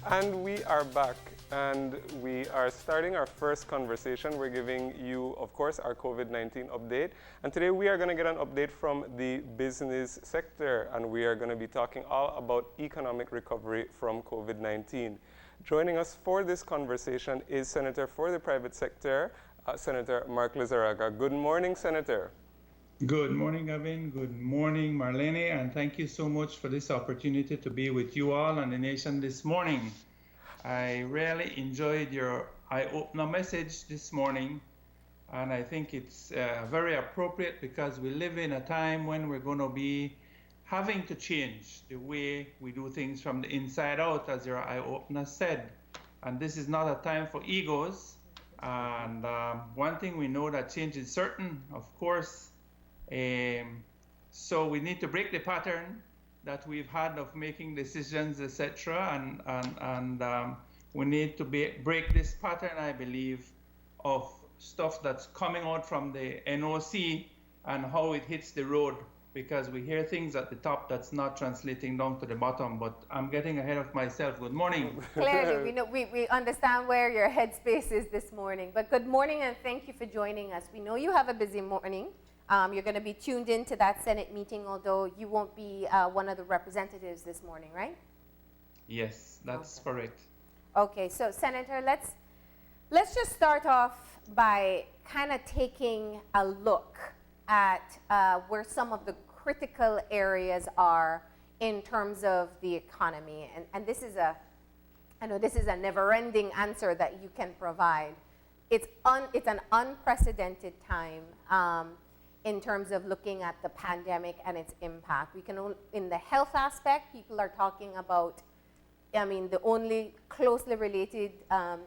And we are back, and we are starting our first conversation. We're giving you, of course, our COVID-19 update. And today we are going to get an update from the business sector, and we are going to be talking all about economic recovery from COVID-19. Joining us for this conversation is Senator for the Private Sector, Senator Mark Lizarraga. Good morning, Senator. Good morning, Gavin. Good morning, Marlene, and thank you so much for this opportunity to be with you all and the nation this morning. I really enjoyed your eye-opener message this morning, and I think it's very appropriate because we live in a time when we're going to be having to change the way we do things from the inside out, as your eye-opener said. And this is not a time for egos. And one thing we know that change is certain, of course. So we need to break the pattern that we've had of making decisions, etc. And we need to break this pattern, I believe, of stuff that's coming out from the NOC and how it hits the road, because we hear things at the top that's not translating down to the bottom. But I'm getting ahead of myself. Good morning. Clearly, we understand where your headspace is this morning. But good morning, and thank you for joining us. We know you have a busy morning. You're going to be tuned into that Senate meeting, although you won't be one of the representatives this morning, right? Yes, that's correct. Okay, so Senator, let's just start off by kind of taking a look at where some of the critical areas are in terms of the economy. And this is I know this is a never-ending answer that you can provide. It's an unprecedented time in terms of looking at the pandemic and its impact. In the health aspect, people are talking about, the only closely related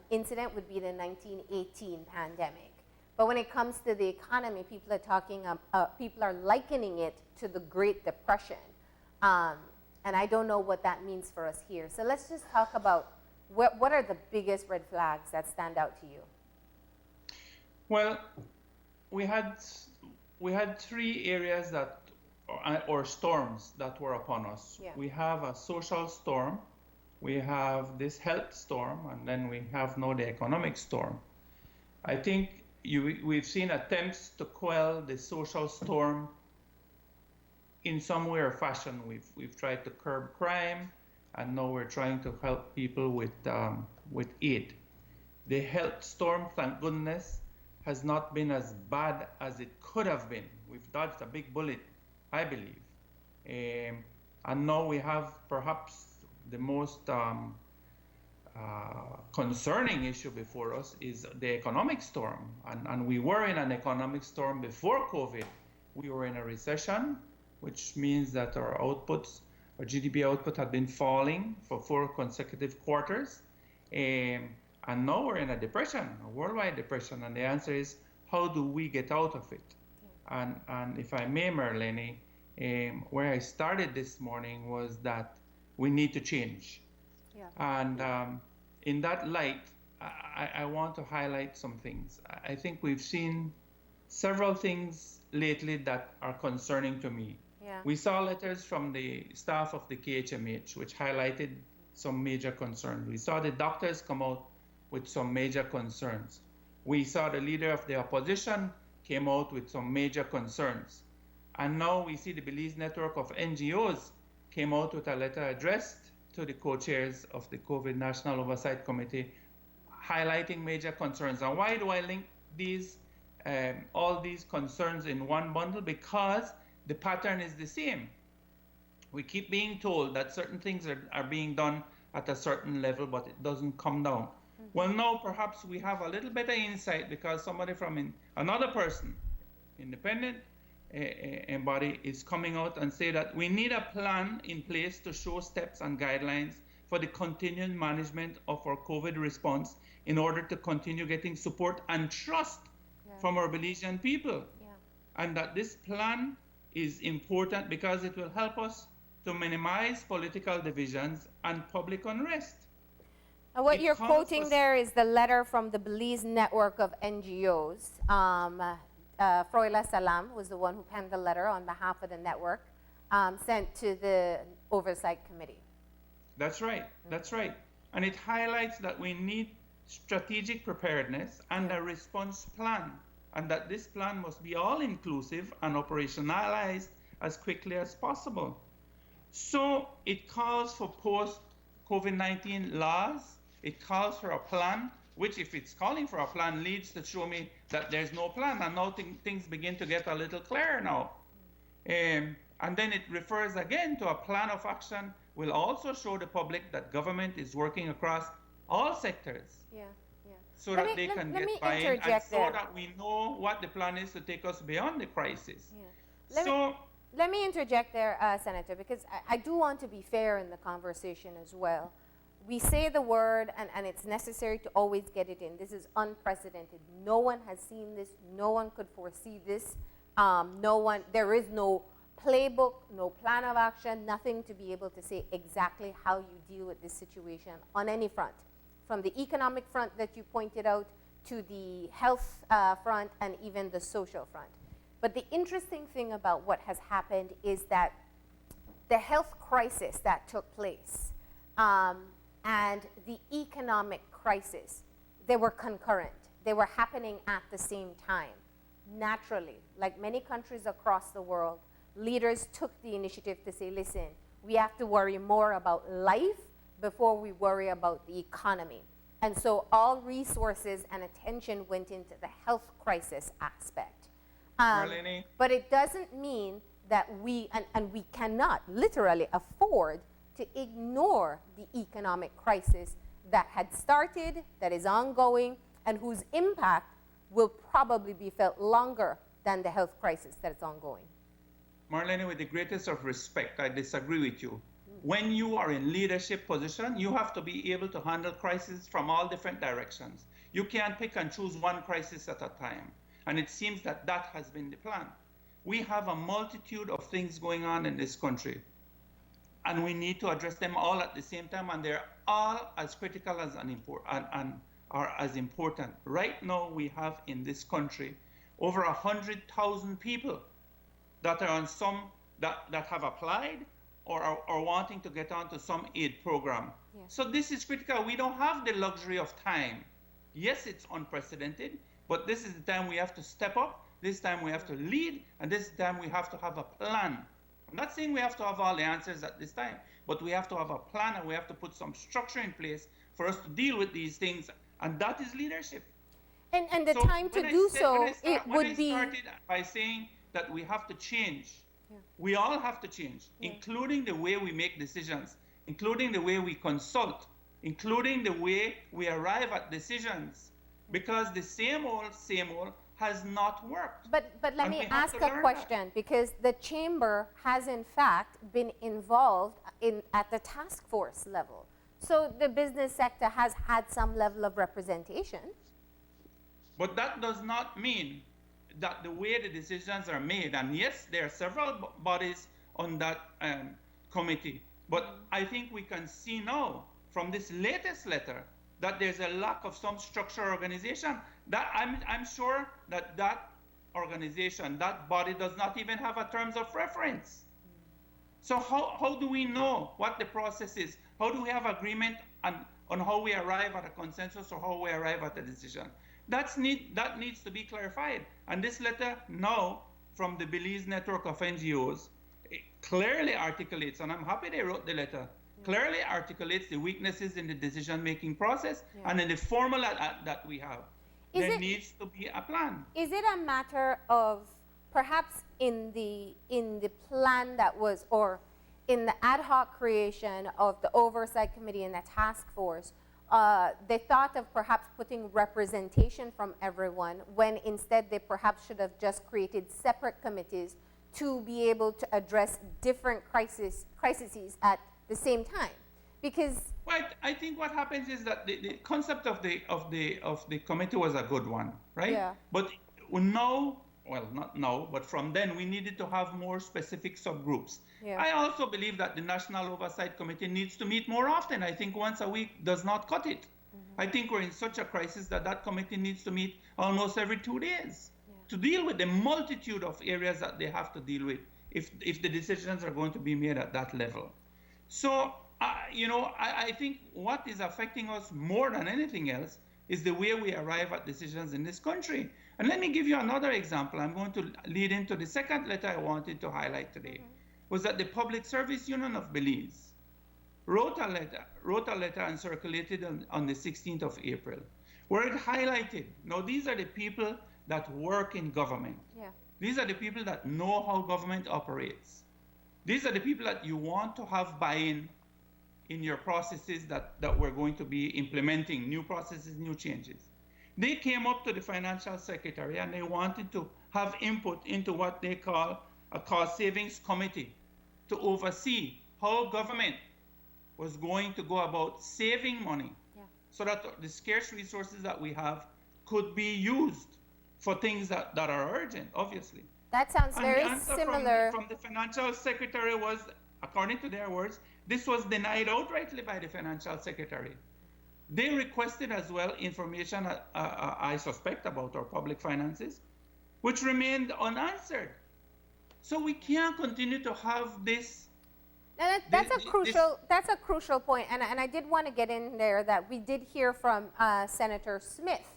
incident would be the 1918 pandemic. But when it comes to the economy, people are likening it to the Great Depression. And I don't know what that means for us here. So let's just talk about what are the biggest red flags that stand out to you? Well, we had three areas or storms that were upon us. Yeah. We have a social storm, we have this health storm, and then we have now the economic storm. I think we've seen attempts to quell the social storm in some way or fashion. We've tried to curb crime, and now we're trying to help people with aid. The health storm, thank goodness, has not been as bad as it could have been. We've dodged a big bullet, I believe. And now we have perhaps the most concerning issue before us is the economic storm. And we were in an economic storm before COVID. We were in a recession, which means that our GDP output had been falling for 4 consecutive quarters. And now we're in a depression, a worldwide depression, and the answer is, how do we get out of it? Yeah. And if I may, Marlene, where I started this morning was that we need to change. Yeah. And in that light, I want to highlight some things. I think we've seen several things lately that are concerning to me. Yeah. We saw letters from the staff of the KHMH, which highlighted some major concerns. We saw the doctors come out with some major concerns. We saw the leader of the opposition came out with some major concerns. And now we see the Belize network of NGOs came out with a letter addressed to the co-chairs of the COVID National Oversight Committee, highlighting major concerns. And why do I link all these concerns in one bundle? Because the pattern is the same. We keep being told that certain things are being done at a certain level, but it doesn't come down. Well, now perhaps we have a little better insight because somebody from another person, independent body, is coming out and say that we need a plan in place to show steps and guidelines for the continued management of our COVID response in order to continue getting support and trust from our Belizean people. Yeah. And that this plan is important because it will help us to minimize political divisions and public unrest. And what you're quoting there is the letter from the Belize network of NGOs. Froila Salam was the one who penned the letter on behalf of the network, sent to the Oversight Committee. That's right. That's right. and it highlights that we need strategic preparedness and a response plan, and that this plan must be all-inclusive and operationalized as quickly as possible. So it calls for post-COVID-19 laws. It calls for a plan, which, if it's calling for a plan, leads to show me that there's no plan, and now things begin to get a little clearer now. And then it refers again to a plan of action will also show the public that government is working across all sectors. So that they can get buy-in, and so that we know what the plan is to take us beyond the crisis. Let me interject there, Senator, because I do want to be fair in the conversation as well. We say the word, and it's necessary to always get it in. This is unprecedented. No one has seen this. No one could foresee this. There is no playbook, no plan of action, nothing to be able to say exactly how you deal with this situation on any front, from the economic front that you pointed out to the health front and even the social front. But the interesting thing about what has happened is that the health crisis that took place and the economic crisis, they were concurrent. They were happening at the same time. Naturally, like many countries across the world, leaders took the initiative to say, listen, we have to worry more about life before we worry about the economy. And so all resources and attention went into the health crisis aspect. But it doesn't mean that we cannot literally afford to ignore the economic crisis that had started, that is ongoing, and whose impact will probably be felt longer than the health crisis that is ongoing. Marlene, with the greatest of respect, I disagree with you. When you are in leadership position, you have to be able to handle crises from all different directions. You can't pick and choose one crisis at a time. And it seems that that has been the plan. We have a multitude of things going on in this country, and we need to address them all at the same time, and they're all as critical as and are as important. Right now, we have in this country over 100,000 people that are on that have applied or are wanting to get onto some aid program. So this is critical. We don't have the luxury of time. Yes, it's unprecedented, but this is the time we have to step up. This time we have to lead, and this time we have to have a plan. I'm not saying we have to have all the answers at this time, but we have to have a plan, and we have to put some structure in place for us to deal with these things, and that is leadership. And the time to do so, it would be... I started by saying that we have to change. We all have to change, including the way we make decisions, including the way we consult, including the way we arrive at decisions, because the same old has not worked. But let me ask a question, because the chamber has in fact been involved at the task force level. So the business sector has had some level of representation. But that does not mean that the way the decisions are made, and yes, there are several bodies on that committee, but I think we can see now from this latest letter that there's a lack of some structure organization. That I'm sure that organization, that body does not even have a terms of reference. So how do we know what the process is? How do we have agreement on how we arrive at a consensus or how we arrive at a decision? That needs to be clarified. And this letter now from the Belize network of NGOs clearly articulates, and I'm happy they wrote the letter, clearly articulates the weaknesses in the decision-making process and in the formula that we have. There needs to be a plan. Is it a matter of perhaps in the plan that was, or in the ad hoc creation of the oversight committee and the task force, they thought of perhaps putting representation from everyone when instead they perhaps should have just created separate committees to be able to address different crises at the same time? Because well, I think what happens is that the concept of the committee was a good one, right? Yeah. But now, well, not now, but from then we needed to have more specific subgroups. Yeah. I also believe that the National Oversight Committee needs to meet more often. I think once a week does not cut it. I think we're in such a crisis that committee needs to meet almost every 2 days to deal with the multitude of areas that they have to deal with if the decisions are going to be made at that level. So I think what is affecting us more than anything else is the way we arrive at decisions in this country. And let me give you another example. I'm going to lead into the second letter I wanted to highlight today, was that the Public Service Union of Belize wrote a letter and circulated on the 16th of April, where it highlighted, now these are the people that work in government. Yeah. These are the people that know how government operates. These are the people that you want to have buy-in in your processes that we're going to be implementing, new processes, new changes. They came up to the financial secretary and they wanted to have input into what they call a cost savings committee to oversee how government was going to go about saving money, so that the scarce resources that we have could be used for things that are urgent, obviously. That sounds And very the answer similar. from the financial secretary was, according to their words, this was denied outrightly by the financial secretary. They requested as well information, I suspect, about our public finances, which remained unanswered. So we can't continue to have this. And that's a crucial point, and I did want to get in there that we did hear from Senator Smith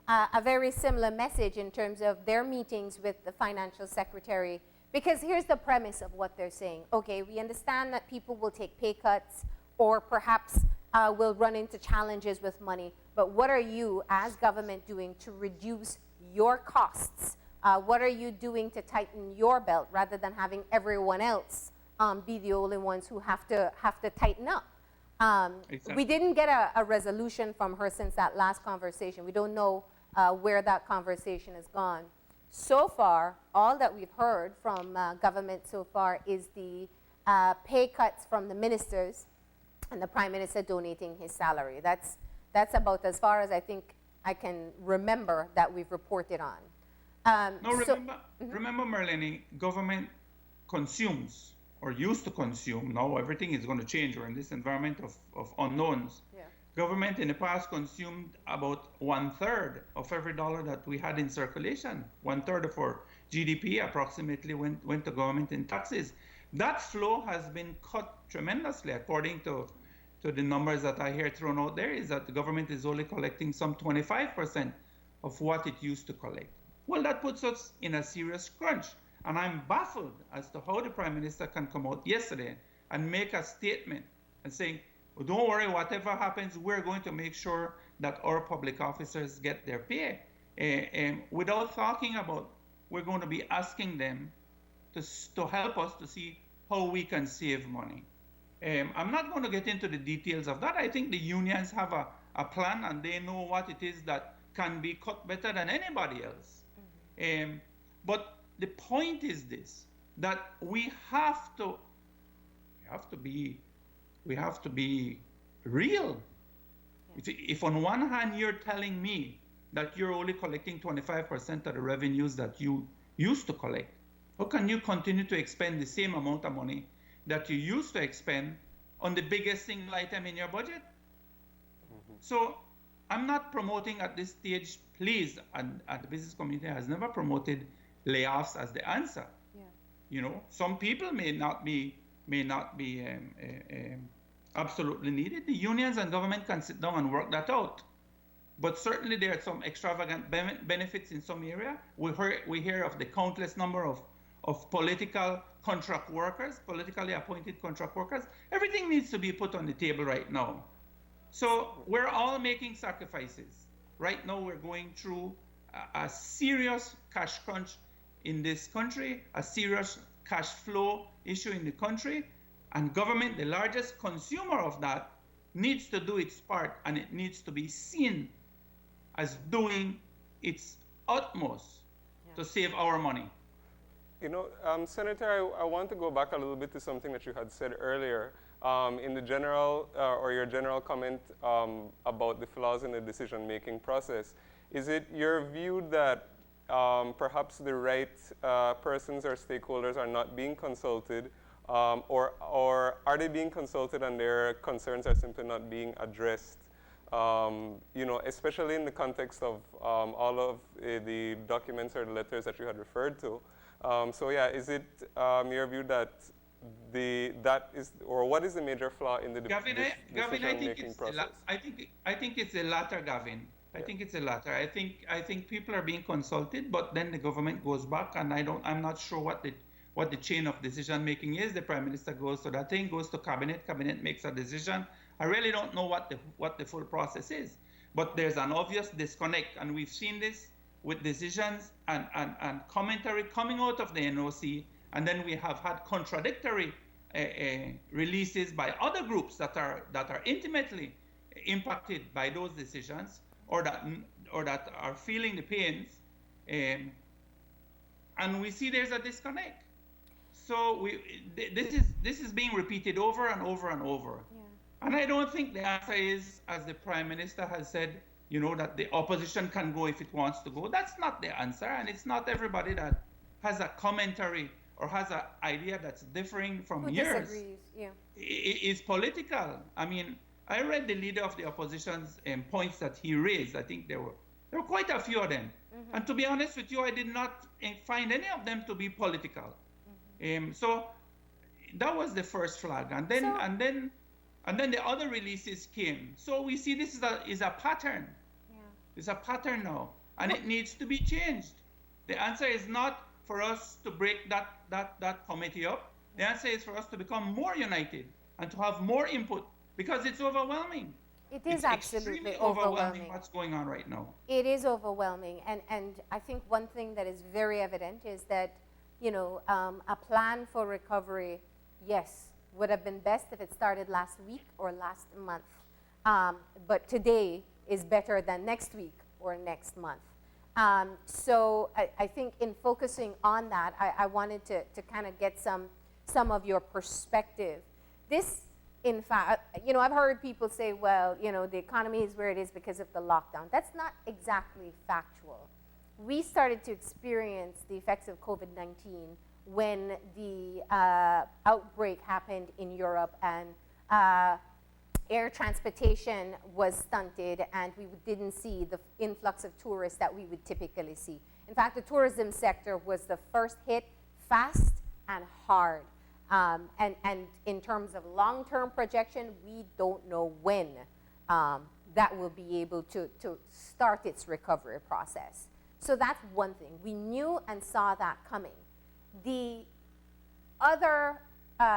a very similar message in terms of their meetings with the financial secretary, because here's the premise of what they're saying. Okay, we understand that people will take pay cuts or perhaps will run into challenges with money, but what are you as government doing to reduce your costs? What are you doing to tighten your belt rather than having everyone else be the only ones who have to tighten up? Exactly. We didn't get a resolution from her since that last conversation. We don't know where that conversation has gone. So far, all that we've heard from government so far is the pay cuts from the ministers and the Prime Minister donating his salary. That's about as far as I think I can remember that we've reported on. Remember, Marlene, government consumes or used to consume. Now everything is going to change. We're in this environment of unknowns. Yeah. Government in the past consumed about 1/3 of every dollar that we had in circulation. 1/3 of our GDP approximately went to government in taxes. That flow has been cut tremendously, according to the numbers that I hear thrown out there, is that the government is only collecting some 25% of what it used to collect. Well, that puts us in a serious crunch. And I'm baffled as to how the Prime Minister can come out yesterday and make a statement and saying, well, don't worry, whatever happens, we're going to make sure that our public officers get their pay. Without talking about, we're going to be asking them to help us to see how we can save money. I'm not going to get into the details of that. I think the unions have a plan and they know what it is that can be cut better than anybody else. But the point is this, that we have to be real. If on one hand you're telling me that you're only collecting 25% of the revenues that you used to collect, how can you continue to expend the same amount of money that you used to expend on the biggest single item in your budget? So I'm not promoting at this stage, please, and the business community has never promoted layoffs as the answer. Yeah. You know, some people may not be absolutely needed. The unions and government can sit down and work that out. But certainly there are some extravagant benefits in some area. We hear of the countless number of political contract workers, politically appointed contract workers. Everything needs to be put on the table right now. So we're all making sacrifices. Right now we're going through a serious cash crunch in this country, a serious cash flow issue in the country, and government, the largest consumer of that, needs to do its part, and it needs to be seen as doing its utmost to save our money. You know, Senator, I want to go back a little bit to something that you had said earlier in the general, or your general comment about the flaws in the decision-making process. Is it your view that perhaps the right persons or stakeholders are not being consulted, or are they being consulted and their concerns are simply not being addressed? You know, especially in the context of all of the documents or the letters that you had referred to. So yeah, is it your view that what is the major flaw in the Gavin, decision-making process? I think it's the latter, Gavin. I think it's the latter. I think people are being consulted, but then the government goes back, and I'm not sure what the chain of decision making is. The Prime Minister goes to that thing, goes to cabinet makes a decision. I really don't know what the full process is, but there's an obvious disconnect, and we've seen this with decisions and commentary coming out of the NOC, and then we have had contradictory releases by other groups that are intimately impacted by those decisions, or that are feeling the pains, and we see there's a disconnect. So this is being repeated over and over and over. Yeah. And I don't think the answer is, as the Prime Minister has said, that the opposition can go if it wants to go. That's not the answer, and it's not everybody that has a commentary or has an idea that's differing from yours. Disagrees, yeah. Is political. I mean, I read the leader of the opposition's points that he raised. I think there were quite a few of them. Mm-hmm. And to be honest with you, I did not find any of them to be political. Mm-hmm. So that was the first flag, and then the other releases came. So we see this is a pattern. Yeah. It's a pattern now, and it needs to be changed. The answer is not for us to break that committee up. The answer is for us to become more united and to have more input, because it's overwhelming. It's absolutely overwhelming what's going on right now. It is overwhelming, and I think one thing that is very evident is that a plan for recovery, yes, would have been best if it started last week or last month, but today is better than next week or next month. So I think in focusing on that, I wanted to kind of get some of your perspective. This, in fact, I've heard people say, well, the economy is where it is because of the lockdown. That's not exactly factual. We started to experience the effects of COVID-19 when the outbreak happened in Europe, and air transportation was stunted, and we didn't see the influx of tourists that we would typically see. In fact, the tourism sector was the first hit, fast and hard. And in terms of long-term projection, we don't know when that will be able to start its recovery process. So that's one thing. We knew and saw that coming. The other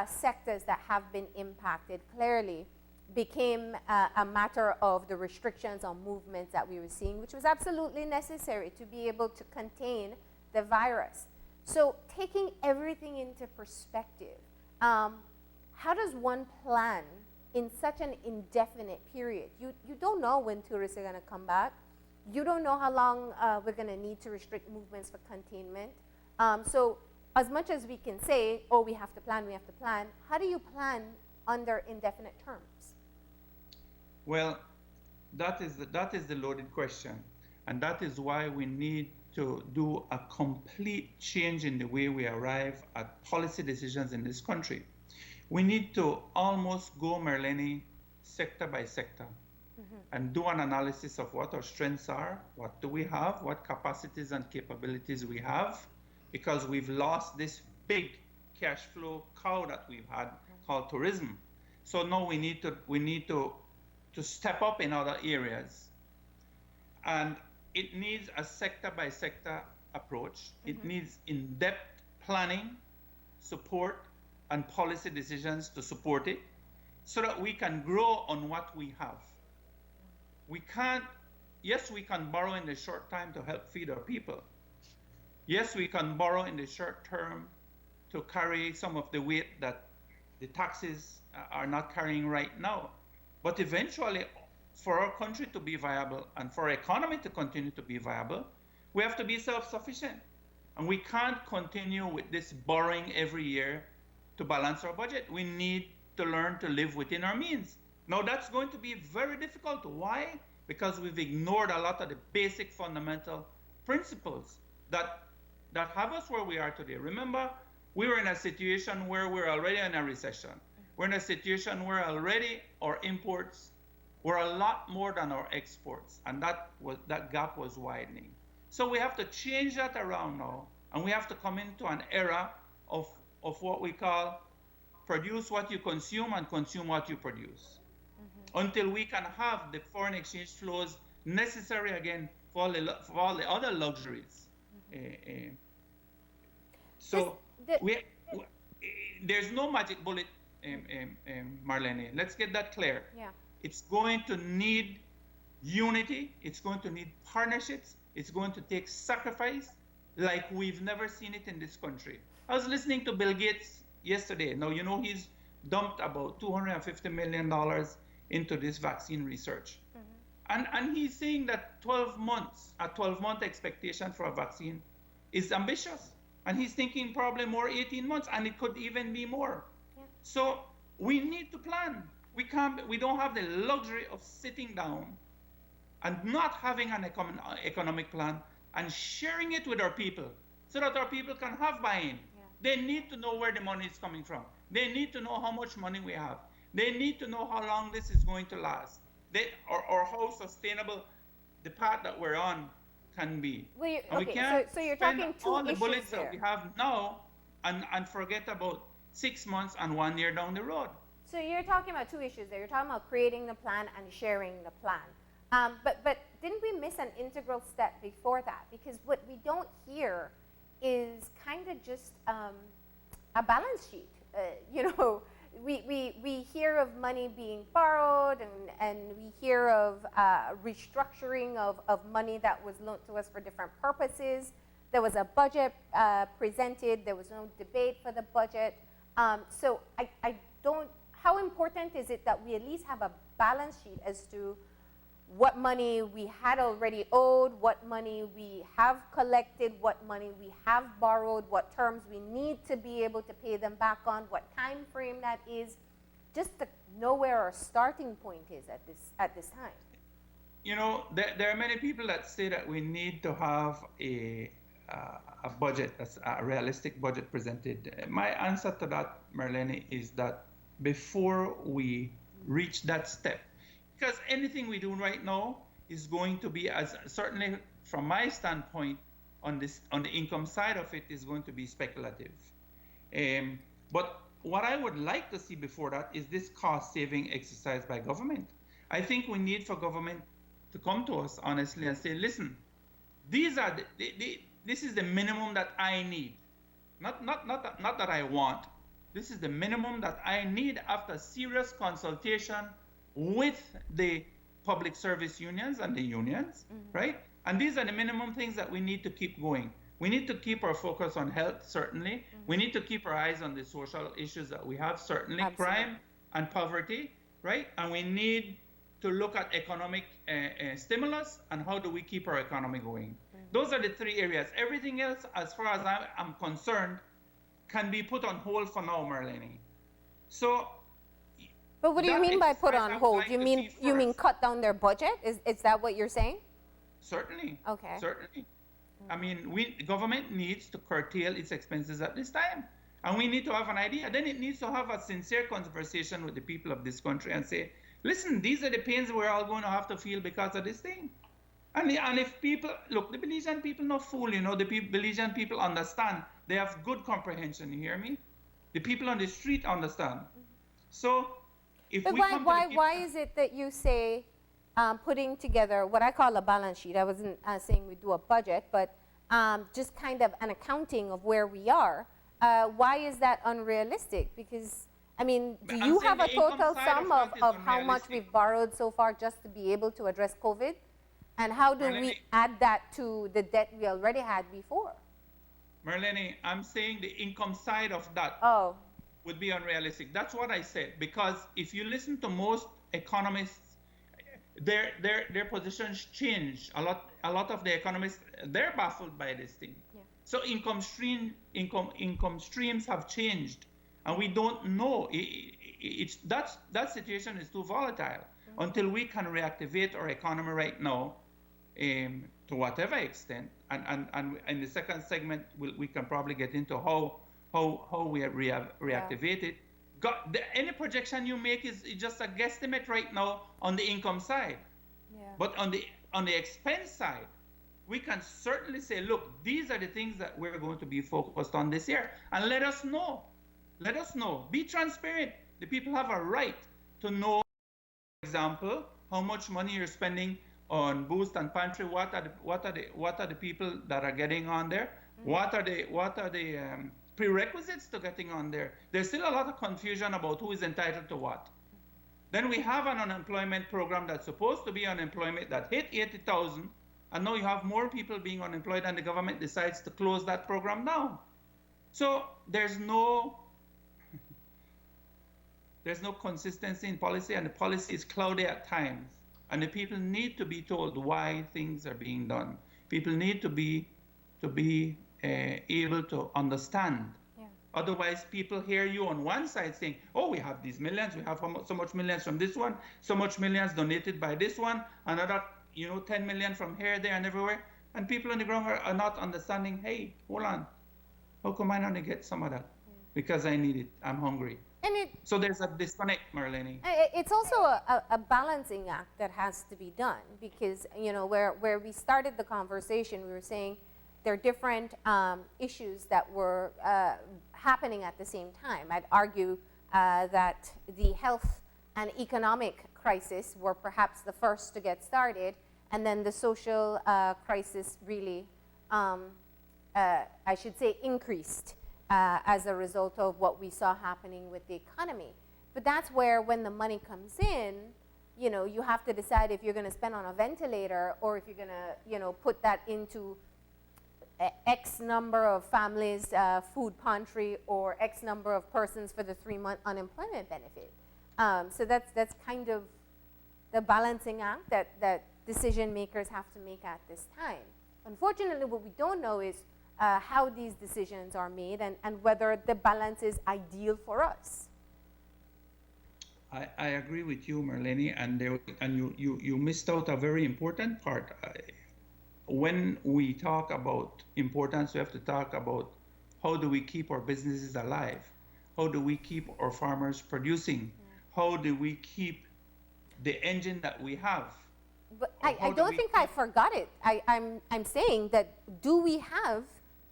sectors that have been impacted clearly became a matter of the restrictions on movements that we were seeing, which was absolutely necessary to be able to contain the virus. So taking everything into perspective, how does one plan in such an indefinite period? You don't know when tourists are going to come back. You don't know how long we're going to need to restrict movements for containment. So as much as we can say, we have to plan, how do you plan under indefinite terms? Well, that is the loaded question. And that is why we need to do a complete change in the way we arrive at policy decisions in this country. We need to almost go, Marlene, sector by sector, and do an analysis of what our strengths are, what do we have, what capacities and capabilities we have, because we've lost this big cash flow cow that we've had called tourism. So now we need to step up in other areas. And it needs a sector by sector approach. It needs in-depth planning, support, and policy decisions to support it, so that we can grow on what we have. We can borrow in the short time to help feed our people. Yes, we can borrow in the short term to carry some of the weight that the taxes are not carrying right now. But eventually, for our country to be viable and for our economy to continue to be viable, we have to be self-sufficient. And we can't continue with this borrowing every year to balance our budget. We need to learn to live within our means. Now, that's going to be very difficult. Why? Because we've ignored a lot of the basic fundamental principles that have us where we are today. Remember, we were in a situation where we're already in a recession. We're in a situation where already our imports were a lot more than our exports, and that gap was widening. So we have to change that around now, and we have to come into an era of what we call produce what you consume and consume what you produce until we can have the foreign exchange flows necessary again for all the other luxuries. So there's no magic bullet, Marlene. Let's get that clear. Yeah. It's going to need unity. It's going to need partnerships. It's going to take sacrifice like we've never seen it in this country. I was listening to Bill Gates yesterday. Now, you know, he's dumped about $250 million into this vaccine research. And he's saying that 12 months, a 12-month expectation for a vaccine is ambitious. And he's thinking probably more 18 months, and it could even be more. Yeah. So we need to plan. We don't have the luxury of sitting down and not having an economic plan and sharing it with our people so that our people can have buy-in. Yeah. They need to know where the money is coming from. They need to know how much money we have. They need to know how long this is going to last, or how sustainable the path that we're on can be. Well, we can't so you're talking two all the issues bullets there. that we have now and forget about 6 months and 1 year down the road. So you're talking about two issues there. You're talking about creating the plan and sharing the plan. But didn't we miss an integral step before that? Because what we don't hear is kind of just a balance sheet. We hear of money being borrowed, and we hear of restructuring of money that was loaned to us for different purposes. There was a budget presented. There was no debate for the budget. So I don't, how important is it that we at least have a balance sheet as to what money we had already owed, what money we have collected, what money we have borrowed, what terms we need to be able to pay them back on, what time frame that is, just to know where our starting point is at this time? You know, there are many people that say that we need to have a budget, that's a realistic budget presented. My answer to that, Marlene, is that before we reach that step, because anything we do right now is going to be, as certainly from my standpoint, on the income side of it, is going to be speculative. But what I would like to see before that is this cost-saving exercise by government. I think we need for government to come to us honestly and say, listen, these are this is the minimum that I need, not that I want. This is the minimum that I need after serious consultation with the public service unions and the unions, right? And these are the minimum things that we need to keep going. We need to keep our focus on health, certainly. We need to keep our eyes on the social issues that we have, certainly. Absolutely. Crime and poverty, right? And we need to look at economic stimulus and how do we keep our economy going. Those are the three areas. Everything else, as far as I'm concerned, can be put on hold for now, Marlene. So, but what do you mean by put on hold? You mean cut down their budget? Is that what you're saying? Certainly. Okay. Certainly. I mean, government needs to curtail its expenses at this time. And we need to have an idea. Then it needs to have a sincere conversation with the people of this country and say, listen, these are the pains we're all going to have to feel because of this thing. And if people, look, the Belizean people not fool, you know, the Belizean people understand. They have good comprehension, you hear me? The people on the street understand. So, if but we why is it that you say putting together what I call a balance sheet? I wasn't saying we do a budget, but just kind of an accounting of where we are. Why is that unrealistic? Because, I mean, do you have a total sum of how much we've borrowed so far just to be able to address COVID? And how do we add that to the debt we already had before? Marlene, I'm saying the income side of that would be unrealistic. That's what I said. Because if you listen to most economists, their positions change. A lot of the economists, they're baffled by this thing. Yeah. So income streams have changed, and we don't know. That situation is too volatile until we can reactivate our economy right now, to whatever extent. And in the second segment, we can probably get into how we reactivate it. Any projection you make is just a guesstimate right now on the income side. Yeah. But on the expense side, we can certainly say, look, these are the things that we're going to be focused on this year. And let us know Let us know. Be transparent. The people have a right to know, for example, how much money you're spending on Boost and Pantry. What are the people that are getting on there? What are the prerequisites to getting on there? There's still a lot of confusion about who is entitled to what. Then we have an unemployment program that's supposed to be unemployment that hit 80,000, and now you have more people being unemployed, and the government decides to close that program down. So there's no consistency in policy, and the policy is cloudy at times. And the people need to be told why things are being done. People need to be able to understand. Yeah. Otherwise, people hear you on one side saying, oh, we have these millions, we have so much millions from this one, so much millions donated by this one, another 10 million from here, there, and everywhere. And people on the ground are not understanding, hey, hold on, how come I not get some of that? Yeah. Because I need it, I'm hungry. So there's a disconnect, Marlene. It's also a balancing act that has to be done, because where we started the conversation, we were saying there are different issues that were happening at the same time. I'd argue that the health and economic crisis were perhaps the first to get started, and then the social crisis really, I should say, increased as a result of what we saw happening with the economy. But that's where, when the money comes in, you have to decide if you're going to spend on a ventilator, or if you're going to, put that into X number of families' food pantry, or X number of persons for the 3-month unemployment benefit. So that's kind of the balancing act that decision makers have to make at this time. Unfortunately, what we don't know is how these decisions are made, and whether the balance is ideal for us. I agree with you, Marlene, and you missed out a very important part. When we talk about importance, we have to talk about how do we keep our businesses alive? How do we keep our farmers producing? How do we keep the engine that we have? But I don't think I forgot it. I'm saying that, do we have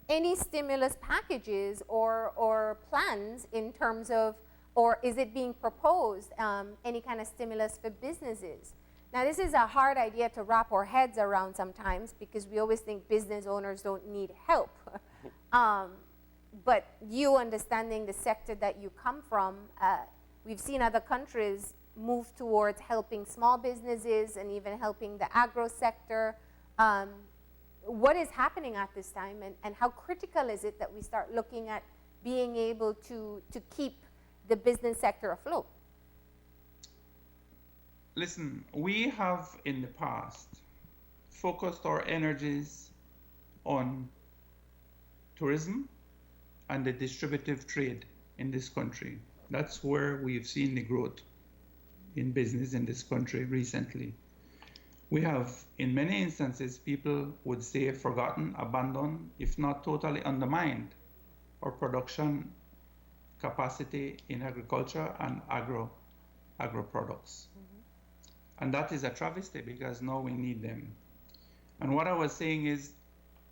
any stimulus packages or plans in terms of, or is it being proposed, any kind of stimulus for businesses? Now, this is a hard idea to wrap our heads around sometimes, because we always think business owners don't need help. But you, understanding the sector that you come from, we've seen other countries move towards helping small businesses and even helping the agro sector. What is happening at this time, and how critical is it that we start looking at being able to keep the business sector afloat? Listen, we have in the past focused our energies on tourism and the distributive trade in this country. That's where we've seen the growth in business in this country recently. We have, in many instances, people would say forgotten, abandoned, if not totally undermined our production capacity in agriculture and agro products. And that is a travesty, because now we need them. And what I was saying is,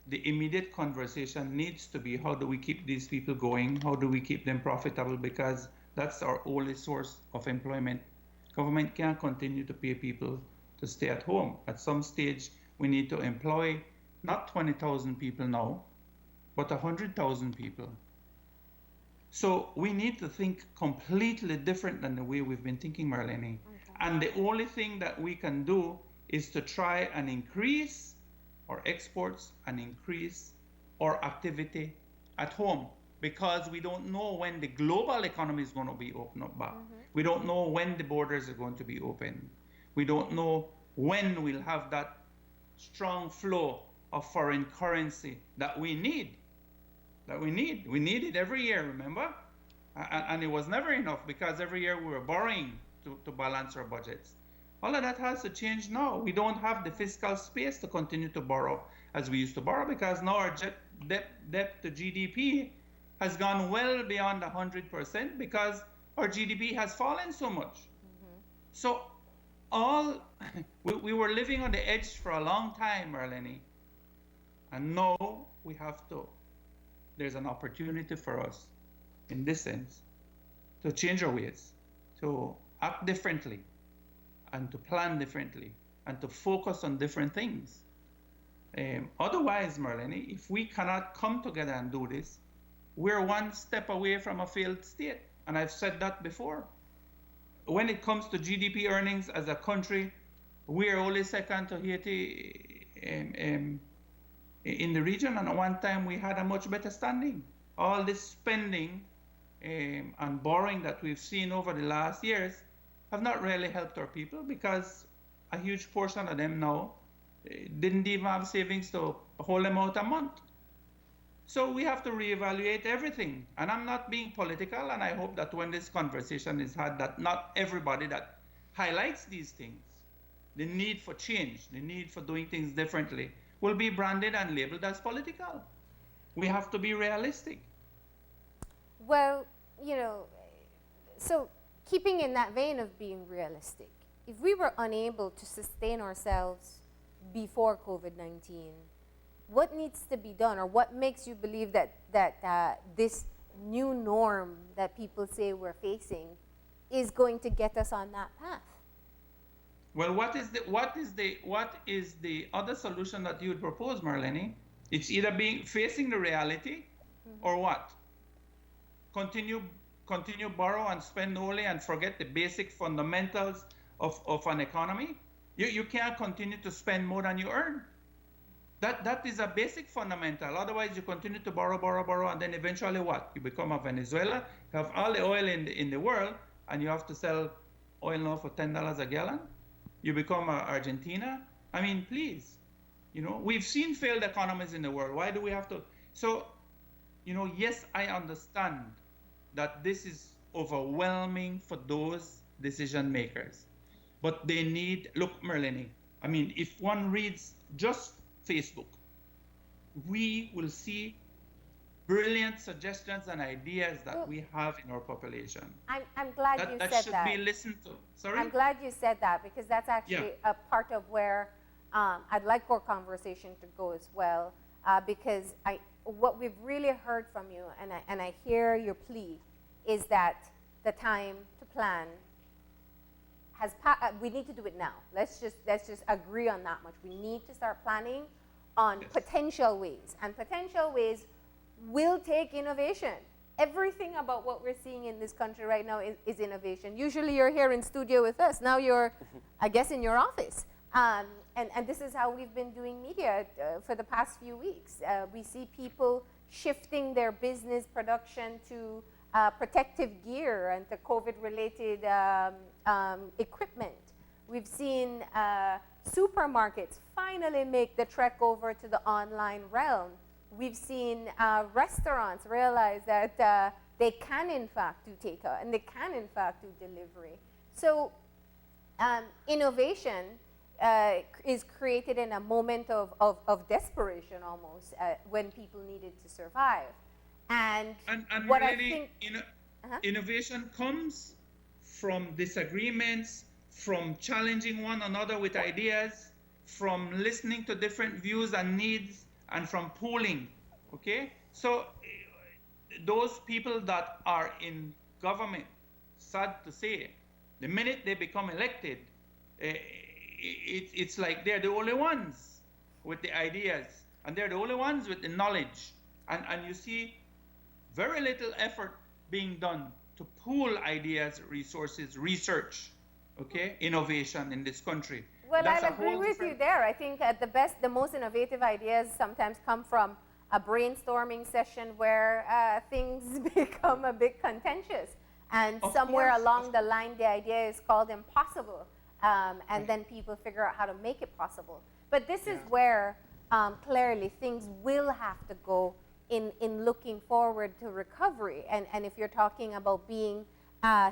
the immediate conversation needs to be, how do we keep these people going? How do we keep them profitable? Because that's our only source of employment. Government can't continue to pay people to stay at home. At some stage, we need to employ not 20,000 people now, but 100,000 people. So we need to think completely different than the way we've been thinking, Marlene. Okay. And the only thing that we can do is to try and increase our exports and increase our activity at home, because we don't know when the global economy is going to be open up back. We don't know when the borders are going to be open. We don't know when we'll have that strong flow of foreign currency that we need. We need it every year, remember? And it was never enough, because every year we were borrowing to balance our budgets. All of that has to change now. We don't have the fiscal space to continue to borrow as we used to borrow, because now our debt to GDP has gone well beyond 100%, because our GDP has fallen so much. So we were living on the edge for a long time, Marlene. And now we have to, there's an opportunity for us in this sense to change our ways, to act differently, and to plan differently, and to focus on different things. Otherwise, Marlene, if we cannot come together and do this, we're one step away from a failed state. And I've said that before. When it comes to GDP earnings as a country, we are only second to Haiti in the region. And at one time, we had a much better standing. All this spending and borrowing that we've seen over the last years have not really helped our people, because a huge portion of them now didn't even have savings to hold them out a month. So we have to reevaluate everything. And I'm not being political, and I hope that when this conversation is had, that not everybody that highlights these things, the need for change, the need for doing things differently, will be branded and labeled as political. We have to be realistic. Well, you know, so keeping in that vein of being realistic, if we were unable to sustain ourselves before COVID-19, what needs to be done, or what makes you believe that this new norm that people say we're facing is going to get us on that path? Well, what is the other solution that you would propose, Marlene? It's either facing the reality, or what? Continue borrow and spend only and forget the basic fundamentals of an economy. You can't continue to spend more than you earn. That is a basic fundamental. Otherwise, you continue to borrow, and then eventually what? You become a Venezuela, you have all the oil in the world, and you have to sell oil now for $10 a gallon. You become Argentina. I mean, please, we've seen failed economies in the world. Why do we have to? So, yes, I understand that this is overwhelming for those decision makers, but they need, look, Marlene, I mean, if one reads just Facebook, we will see brilliant suggestions and ideas that we have in our population. I'm glad you said that. That should be listened to. Sorry? I'm glad you said that, because that's actually a part of where I'd like our conversation to go as well, because what we've really heard from you, and I hear your plea, is that the time to plan has we need to do it now. Let's just agree on that much. We need to start planning on potential ways, and potential ways will take innovation. Everything about what we're seeing in this country right now is innovation. Usually you're here in studio with us. Now you're, I guess, in your office. And this is how we've been doing media for the past few weeks. We see people shifting their business production to protective gear and to COVID-related equipment. We've seen supermarkets finally make the trek over to the online realm. We've seen restaurants realize that they can in fact do takeout, and they can in fact do delivery. So innovation is created in a moment of desperation almost, when people needed to survive. And what really, I think... innovation comes from disagreements, from challenging one another with ideas, from listening to different views and needs, and from pooling, okay? So those people that are in government, sad to say, the minute they become elected, it's like they're the only ones with the ideas, and they're the only ones with the knowledge. And you see very little effort being done to pool ideas, resources, research, okay, innovation in this country. Well, I agree with you there. I think at the most innovative ideas sometimes come from a brainstorming session where things become a bit contentious. And somewhere along the line, the idea is called impossible. And then people figure out how to make it possible. But this is where clearly things will have to go in looking forward to recovery. And if you're talking about being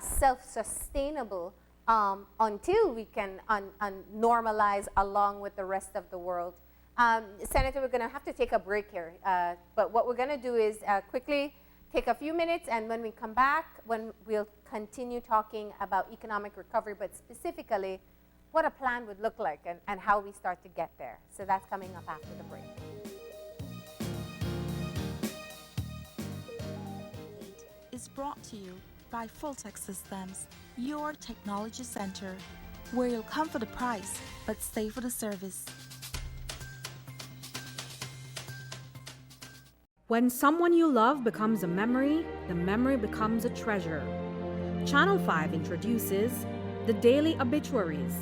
self-sustainable, until we can normalize along with the rest of the world. Senator, we're going to have to take a break here. But what we're going to do is quickly take a few minutes, and when we come back, we'll continue talking about economic recovery, but specifically what a plan would look like and how we start to get there. So that's coming up after the break. Is brought to you by Fulltech Systems, your technology center, where you'll come for the price, but stay for the service. When someone you love becomes a memory, the memory becomes a treasure. Channel 5 introduces the Daily Obituaries.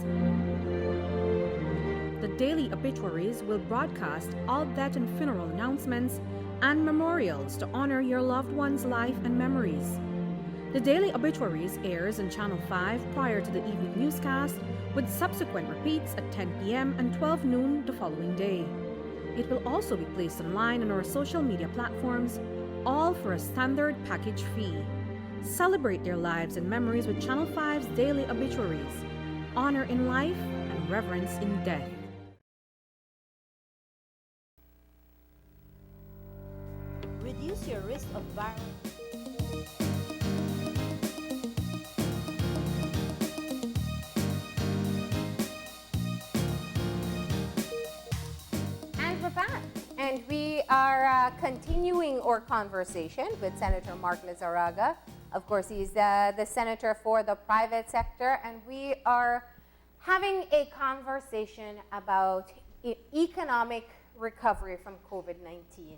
The Daily Obituaries will broadcast all death and funeral announcements and memorials to honor your loved one's life and memories. The Daily Obituaries airs on Channel 5 prior to the evening newscast, with subsequent repeats at 10 p.m. and 12 noon the following day. It will also be placed online on our social media platforms, all for a standard package fee. Celebrate their lives and memories with Channel 5's Daily Obituaries. Honor in life and reverence in death. Reduce your risk of viral. And we're back. And we are continuing our conversation with Senator Mark Lizarraga. Of course, he's the senator for the private sector, and we are having a conversation about economic recovery from COVID-19.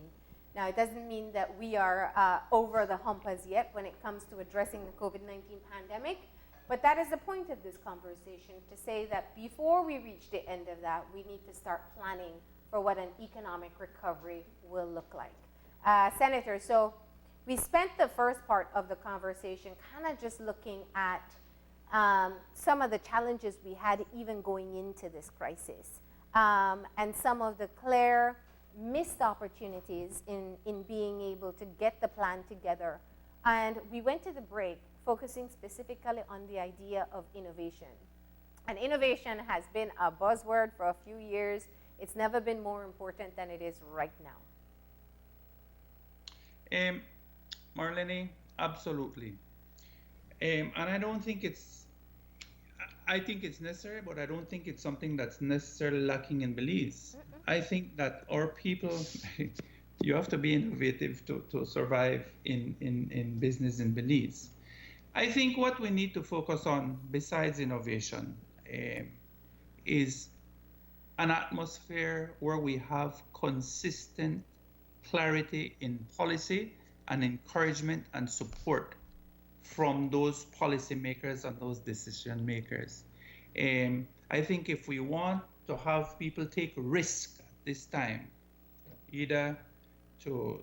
Now, it doesn't mean that we are over the hump as yet when it comes to addressing the COVID-19 pandemic, but that is the point of this conversation, to say that before we reach the end of that, we need to start planning for what an economic recovery will look like. Senator, so we spent the first part of the conversation kind of just looking at some of the challenges we had even going into this crisis, and some of the clear missed opportunities in being able to get the plan together. And we went to the break focusing specifically on the idea of innovation. And innovation has been a buzzword for a few years. It's never been more important than it is right now. Marlene, absolutely. And I don't think I think it's necessary, but I don't think it's something that's necessarily lacking in Belize. I think that our people, you have to be innovative to survive in business in Belize. I think what we need to focus on, besides innovation, is an atmosphere where we have consistent clarity in policy and encouragement and support from those policymakers and those decision makers. I think if we want to have people take risk at this time, either to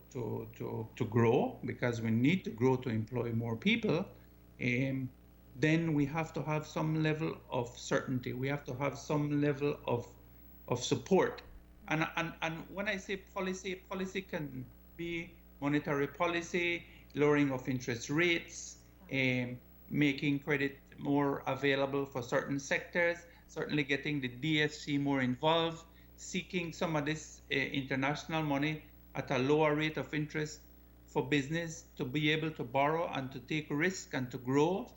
grow, because we need to grow to employ more people, then we have to have some level of certainty. We have to have some level of support. And when I say policy, policy can be monetary policy, lowering of interest rates, making credit more available for certain sectors, certainly getting the DFC more involved, seeking some of this international money at a lower rate of interest for business to be able to borrow and to take risk and to grow.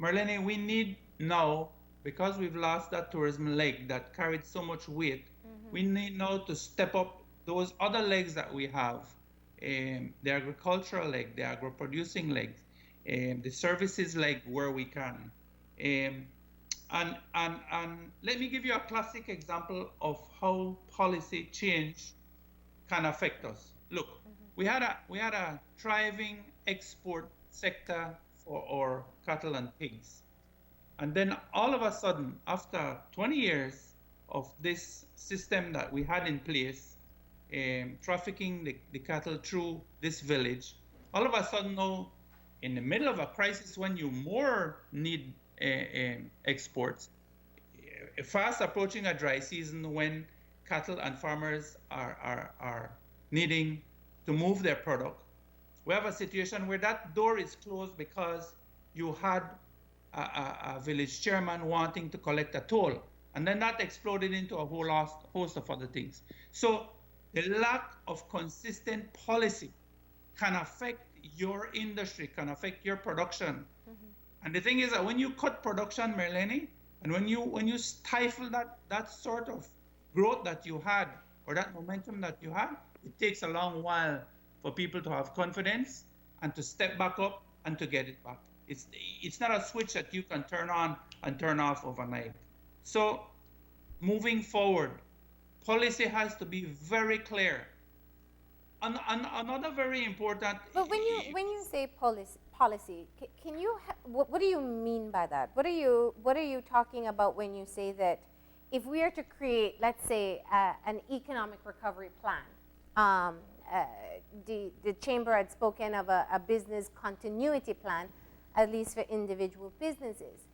Marlene, we need now, because we've lost that tourism leg that carried so much weight, we need now to step up those other legs that we have, the agricultural leg, the agro-producing leg, the services leg where we can. And let me give you a classic example of how policy change can affect us. Look, we had a thriving export sector for our cattle and pigs. And then all of a sudden, after 20 years of this system that we had in place, trafficking the cattle through this village, all of a sudden now, in the middle of a crisis when you more need exports, fast approaching a dry season when cattle and farmers are needing to move their product, we have a situation where that door is closed because you had a village chairman wanting to collect a toll. And then that exploded into a whole host of other things. So the lack of consistent policy can affect your industry, can affect your production. And the thing is that when you cut production, Marlene, and when you stifle that sort of growth that you had, or that momentum that you had, it takes a long while for people to have confidence and to step back up and to get it back. It's not a switch that you can turn on and turn off overnight. So moving forward, policy has to be very clear. Another very important. But when you say policy, can you what do you mean by that? What are you talking about when you say that if we are to create, let's say, an economic recovery plan? The chamber had spoken of a business continuity plan, at least for individual businesses.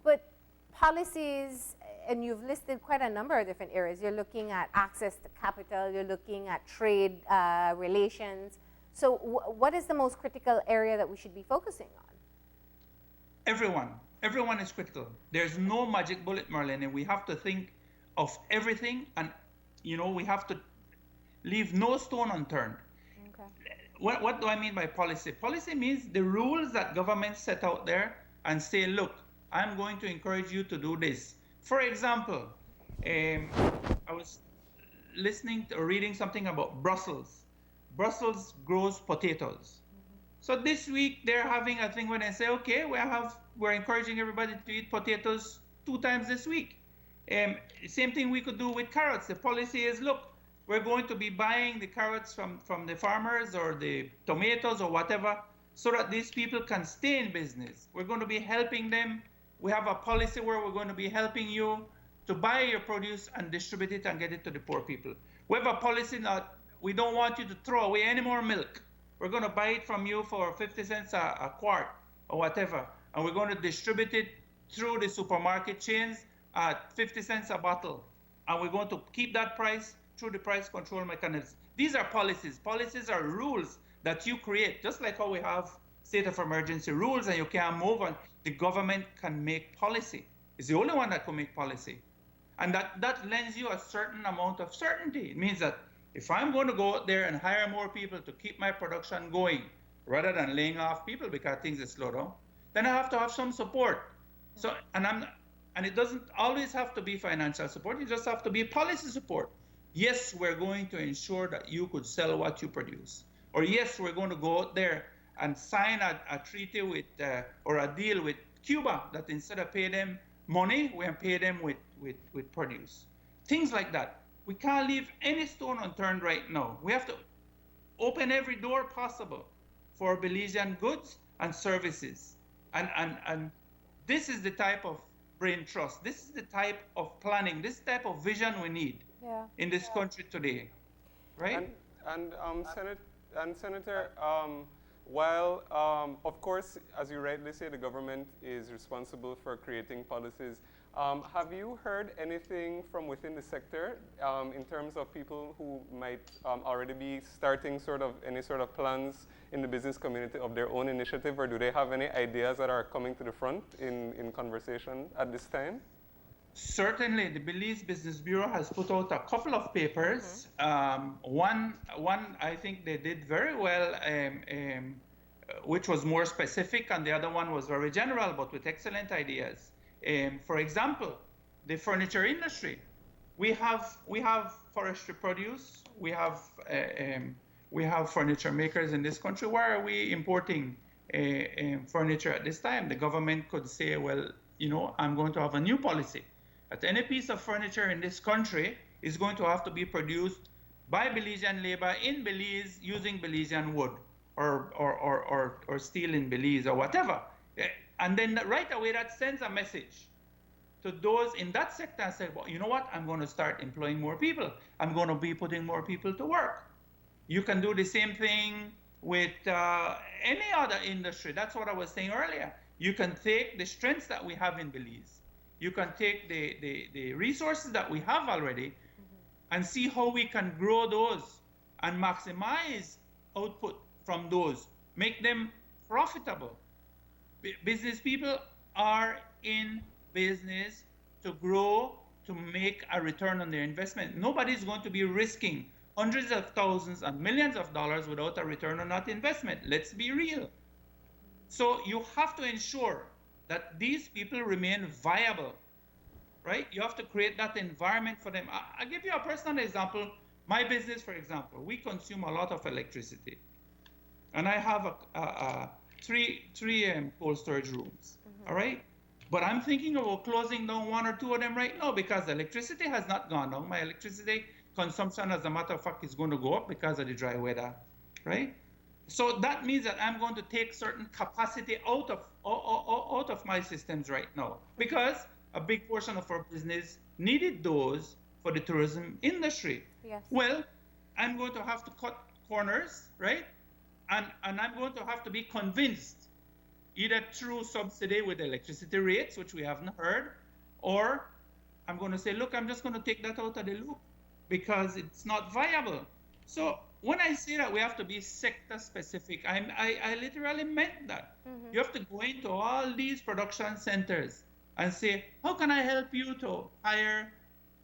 But policies, and you've listed quite a number of different areas. You're looking at access to capital, you're looking at trade relations. So what is the most critical area that we should be focusing on? Everyone is critical. There's no magic bullet, Marlene, and we have to think of everything, and we have to leave no stone unturned. Okay. What do I mean by policy? Policy means the rules that governments set out there and say, look, I'm going to encourage you to do this. For example, I was listening to or reading something about Brussels. Brussels grows potatoes. So this week they're having a thing where they say, okay, we're encouraging everybody to eat potatoes 2 times this week. Same thing we could do with carrots. The policy is, look, we're going to be buying the carrots from the farmers or the tomatoes or whatever, so that these people can stay in business. We're going to be helping them. We have a policy where we're going to be helping you to buy your produce and distribute it and get it to the poor people. We have a policy that we don't want you to throw away any more milk. We're going to buy it from you for 50 cents a quart or whatever, and we're going to distribute it through the supermarket chains at 50 cents a bottle. And we're going to keep that price through the price control mechanism. These are policies. Policies are rules that you create, just like how we have state of emergency rules and you can't move on. The government can make policy. It's the only one that can make policy. And that lends you a certain amount of certainty. It means that if I'm going to go out there and hire more people to keep my production going, rather than laying off people because things are slow down, then I have to have some support. So, and it doesn't always have to be financial support. It just have to be policy support. Yes, we're going to ensure that you could sell what you produce. Or yes, we're going to go out there and sign a treaty with, or a deal with Cuba that instead of pay them money, we pay them with produce. Things like that. We can't leave any stone unturned right now. We have to open every door possible for Belizean goods and services. And this is the type of brain trust. This is the type of planning, this type of vision we need in this country today, right? Senator, while of course, as you rightly say, the government is responsible for creating policies, have you heard anything from within the sector in terms of people who might already be starting any sort of plans in the business community of their own initiative, or do they have any ideas that are coming to the front in conversation at this time? Certainly, the Belize Business Bureau has put out a couple of papers. One I think they did very well, which was more specific, and the other one was very general, but with excellent ideas. For example, the furniture industry. We have forestry produce. We have furniture makers in this country. Why are we importing furniture at this time? The government could say, well, I'm going to have a new policy. That any piece of furniture in this country is going to have to be produced by Belizean labor in Belize using Belizean wood or steel in Belize or whatever. And then right away that sends a message to those in that sector and say, well, you know what? I'm going to start employing more people. I'm going to be putting more people to work. You can do the same thing with any other industry. That's what I was saying earlier. You can take the strengths that we have in Belize. You can take the resources that we have already and see how we can grow those and maximize output from those, make them profitable. Business people are in business to grow, to make a return on their investment. Nobody's going to be risking hundreds of thousands and millions of dollars without a return on that investment. Let's be real. So you have to ensure that these people remain viable, right? You have to create that environment for them. I'll give you a personal example. My business, for example, we consume a lot of electricity. And I have three cold storage rooms. All right. But I'm thinking about closing down one or two of them right now because the electricity has not gone down. My electricity consumption, as a matter of fact, is going to go up because of the dry weather, right? So that means that I'm going to take certain capacity out of my systems right now because a big portion of our business needed those for the tourism industry. Yes. Well, I'm going to have to cut corners, right? And I'm going to have to be convinced, either through subsidy with electricity rates, which we haven't heard, or I'm going to say, look, I'm just going to take that out of the loop because it's not viable. So when I say that we have to be sector specific, I literally meant that. You have to go into all these production centers and say, how can I help you to hire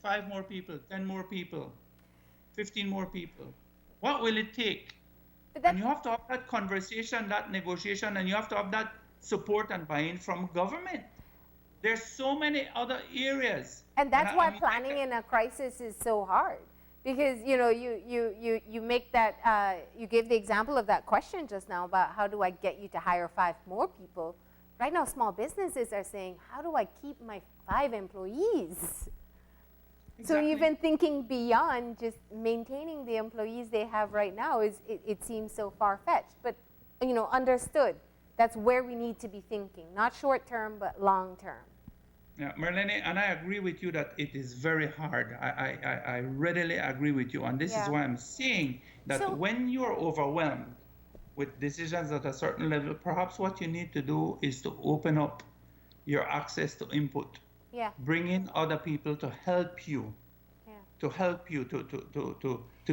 5 more people, 10 more people, 15 more people? What will it take? And you have to have that conversation, that negotiation, and you have to have that support and buy-in from government. There's so many other areas. And that's why planning in a crisis is so hard. Because, you know, you make that, you gave the example of that question just now about how do I get you to hire 5 more people. Right now, small businesses are saying, how do I keep my 5 employees? So even thinking beyond just maintaining the employees they have right now it seems so far-fetched. But, you know, understood. That's where we need to be thinking, not short-term, but long-term. Yeah, Marlene, and I agree with you that it is very hard. I readily agree with you. And this is why I'm saying that when you're overwhelmed with decisions at a certain level, perhaps what you need to do is to open up your access to input. Yeah. Bring in other people to help you, to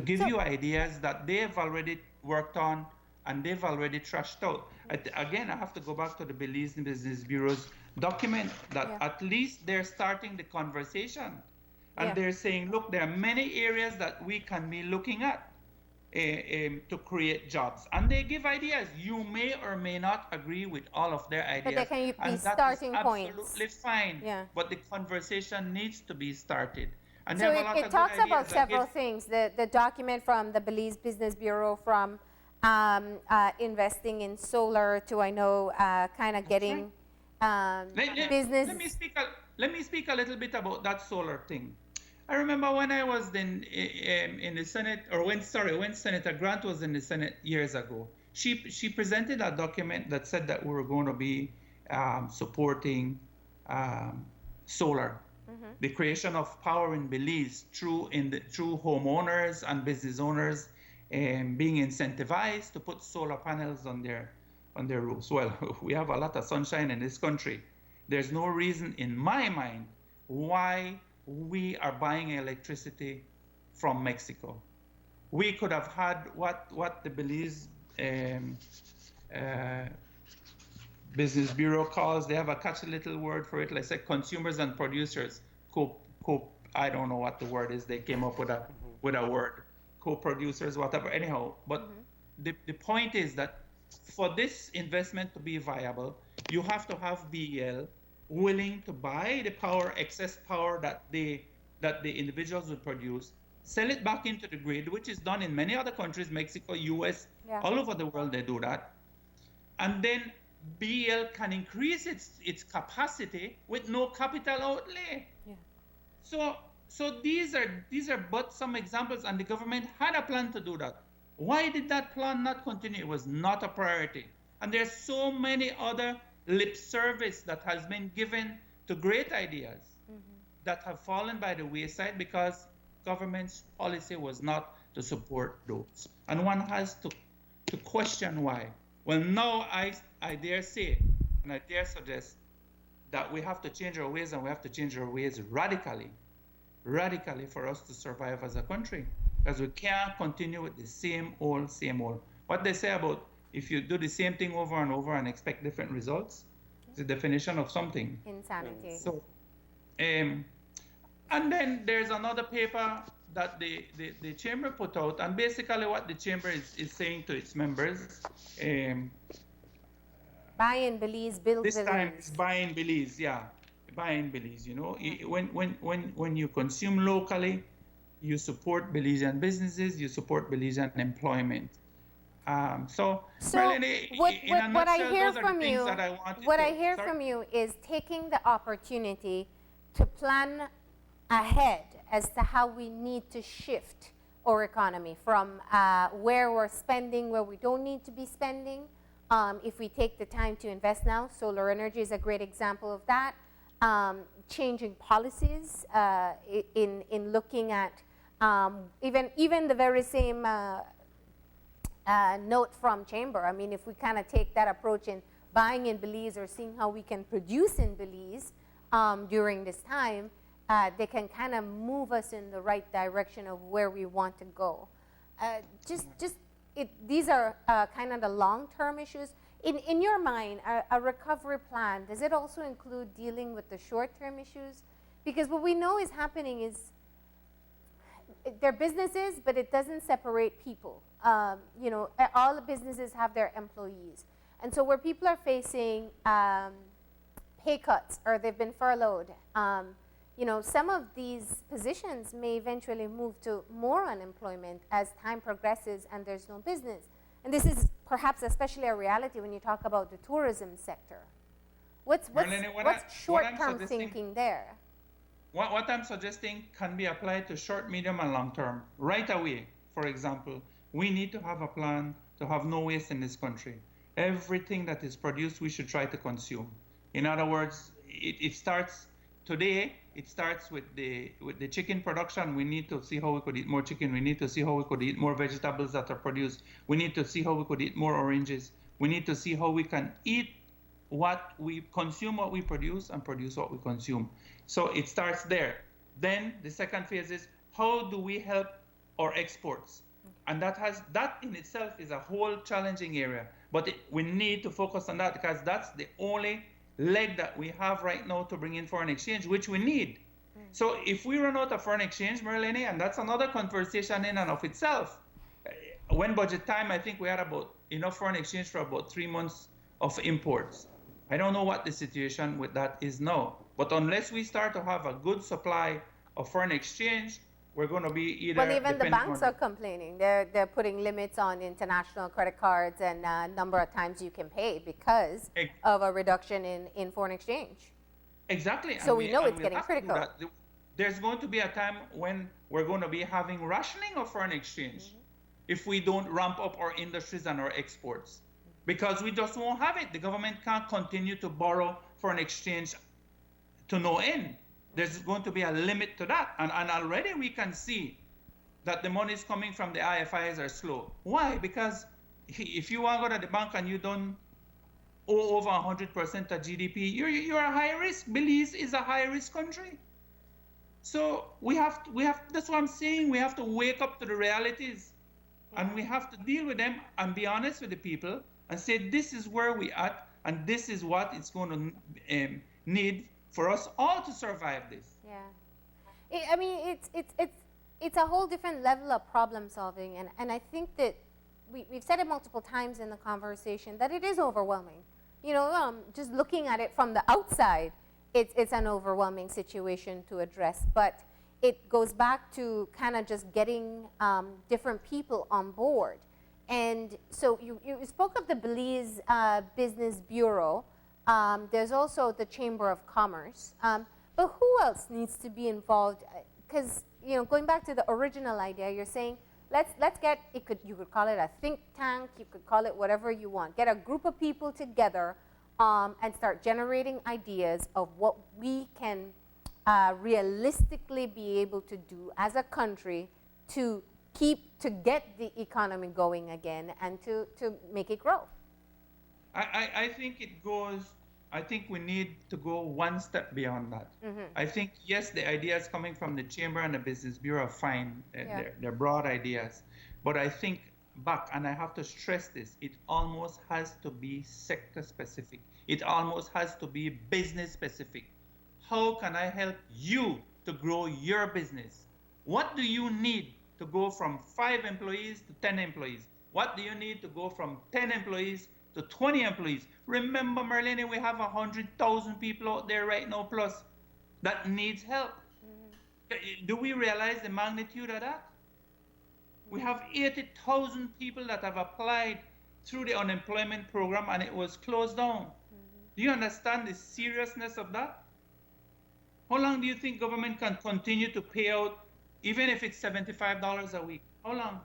give you ideas that they've already worked on and they've already trashed out. Again, I have to go back to the Belize Business Bureau's document that at least they're starting the conversation. And they're saying, look, there are many areas that we can be looking at to create jobs. And they give ideas. You may or may not agree with all of their ideas. But they can be starting points. Absolutely fine. Yeah. But the conversation needs to be started. And so it talks about several things. The document from the Belize Business Bureau, from investing in solar to, I know, kind of getting business. Let me speak a little bit about that solar thing. I remember when I was in the Senate, or when Senator Grant was in the Senate years ago, she presented a document that said that we were going to be supporting solar, the creation of power in Belize through homeowners and business owners being incentivized to put solar panels on their roofs. Well, we have a lot of sunshine in this country. There's no reason in my mind why we are buying electricity from Mexico. We could have had what the Belize Business Bureau calls, they have a catchy little word for it, let's say consumers and producers. I don't know what the word is. They came up with a word, co-producers, whatever. Anyhow, but the point is that for this investment to be viable, you have to have BEL willing to buy the power, excess power that the individuals will produce, sell it back into the grid, which is done in many other countries, Mexico, US, all over the world they do that. And then BEL can increase its capacity with no capital outlay. So these are but some examples, and the government had a plan to do that. Why did that plan not continue? It was not a priority. And there's so many other lip service that has been given to great ideas that have fallen by the wayside because government's policy was not to support those. And one has to question why. Well, now I dare say, and I dare suggest that we have to change our ways, and we have to change our ways radically for us to survive as a country. Because we can't continue with the same old. What they say about if you do the same thing over and over and expect different results, it's the definition of something. Insanity. So, and then there's another paper that the chamber put out, and basically what the chamber is saying to its members, buy in Belize, build Belize. This time it's buy in Belize, buy in Belize. You know, when you consume locally, you support Belizean businesses, you support Belizean employment. So, So Marlene, in a what I nutshell, hear those are from the things you, that I wanted what to, I hear sorry? from you is taking the opportunity to plan ahead as to how we need to shift our economy from where we're spending, where we don't need to be spending. If we take the time to invest now, solar energy is a great example of that. Changing policies in looking at even the very same note from Chamber. I mean, if we kind of take that approach in buying in Belize or seeing how we can produce in Belize during this time, they can kind of move us in the right direction of where we want to go. These are kind of the long-term issues. In your mind, a recovery plan, does it also include dealing with the short-term issues? Because what we know is happening is they're businesses, but it doesn't separate people. You know, all the businesses have their employees. And so where people are facing pay cuts or they've been furloughed, you know, some of these positions may eventually move to more unemployment as time progresses and there's no business. And this is perhaps especially a reality when you talk about the tourism sector. What's short-term thinking there? What I'm suggesting can be applied to short, medium, and long term. Right away, for example, we need to have a plan to have no waste in this country. Everything that is produced, we should try to consume. In other words, it starts today. It starts with the chicken production. We need to see how we could eat more chicken. We need to see how we could eat more vegetables that are produced. We need to see how we could eat more oranges. We need to see how we can eat what we consume, what we produce, and produce what we consume. So it starts there. Then the second phase is how do we help our exports? And that in itself is a whole challenging area. But we need to focus on that because that's the only leg that we have right now to bring in foreign exchange, which we need. So if we run out of foreign exchange, Marlene, and that's another conversation in and of itself. When budget time, I think we had about enough foreign exchange for about 3 months of imports. I don't know what the situation with that is now. But unless we start to have a good supply of foreign exchange, we're going to be either. Well, even the banks are complaining. They're putting limits on international credit cards and number of times you can pay because of a reduction in foreign exchange. Exactly. So we know it's getting critical. There's going to be a time when we're going to be having rationing of foreign exchange if we don't ramp up our industries and our exports. Because we just won't have it. The government can't continue to borrow foreign exchange to no end. There's going to be a limit to that. And already we can see that the monies coming from the IFIs are slow. Why? Because if you want to go to the bank and you don't owe over 100% of GDP, you're a high risk. Belize is a high risk country. So we have, that's what I'm saying. We have to wake up to the realities and we have to deal with them and be honest with the people and say, this is where we at and this is what it's going to need for us all to survive this. Yeah, I mean, it's a whole different level of problem solving, and I think that we've said it multiple times in the conversation that it is overwhelming. You know, just looking at it from the outside, it's an overwhelming situation to address, but it goes back to kind of just getting different people on board. And so you spoke of the Belize Business Bureau. There's also the Chamber of Commerce. But who else needs to be involved? Because, you know, going back to the original idea, you're saying, let's get, you could call it a think tank, you could call it whatever you want. Get a group of people together and start generating ideas of what we can realistically be able to do as a country to get the economy going again and to make it grow. I think I think we need to go one step beyond that. I think, yes, the ideas coming from the Chamber and the Business Bureau are fine. They're broad ideas. But I think back, and I have to stress this, it almost has to be sector specific. It almost has to be business specific. How can I help you to grow your business? What do you need to go from 5 employees to 10 employees? What do you need to go from 10 employees to 20 employees? Remember, Marlene, we have 100,000 people out there right now plus that needs help. Do we realize the magnitude of that? We have 80,000 people that have applied through the unemployment program and it was closed down. Do you understand the seriousness of that? How long do you think government can continue to pay out, even if it's $75 a week? How long?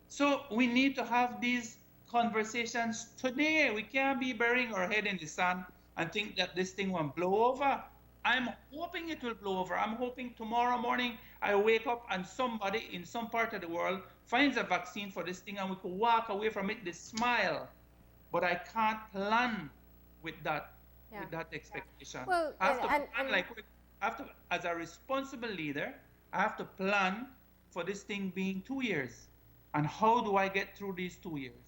So we need to have these conversations today. We can't be burying our head in the sand and think that this thing won't blow over. I'm hoping it will blow over. I'm hoping tomorrow morning I wake up and somebody in some part of the world finds a vaccine for this thing and we could walk away from it with a smile. But I can't plan with that, with that expectation. Well, I have to plan as a responsible leader, I have to plan for this thing being 2 years. And how do I get through these 2 years?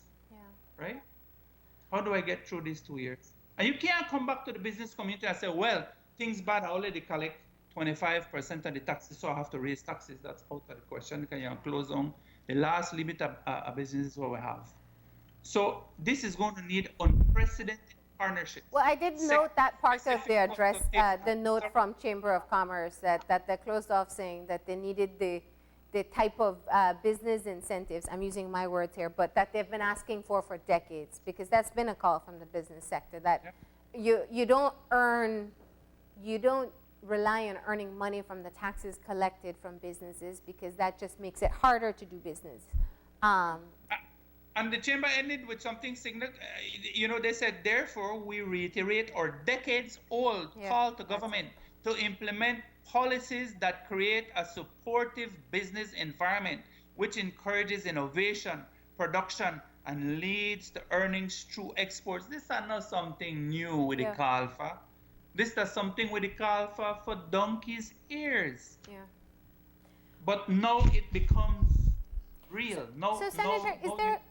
Right? How do I get through these 2 years? And you can't come back to the business community and say, well, things bad, I already collect 25% of the taxes, so I have to raise taxes. That's out of the question. Can you close on the last limit of a business is what we have. So this is going to need unprecedented partnerships. Well, I did note that part of the address, the note from Chamber of Commerce that they closed off saying that they needed the type of business incentives, I'm using my words here, but that they've been asking for decades, because that's been a call from the business sector that you don't rely on earning money from the taxes collected from businesses, because that just makes it harder to do business. And the chamber ended with something significant. They said, therefore, we reiterate our decades-old call to government to implement policies that create a supportive business environment which encourages innovation, production, and leads to earnings through exports. This is not something new with the call for. This is something with the call for donkey's ears. Yeah. But now it becomes real. So Senator,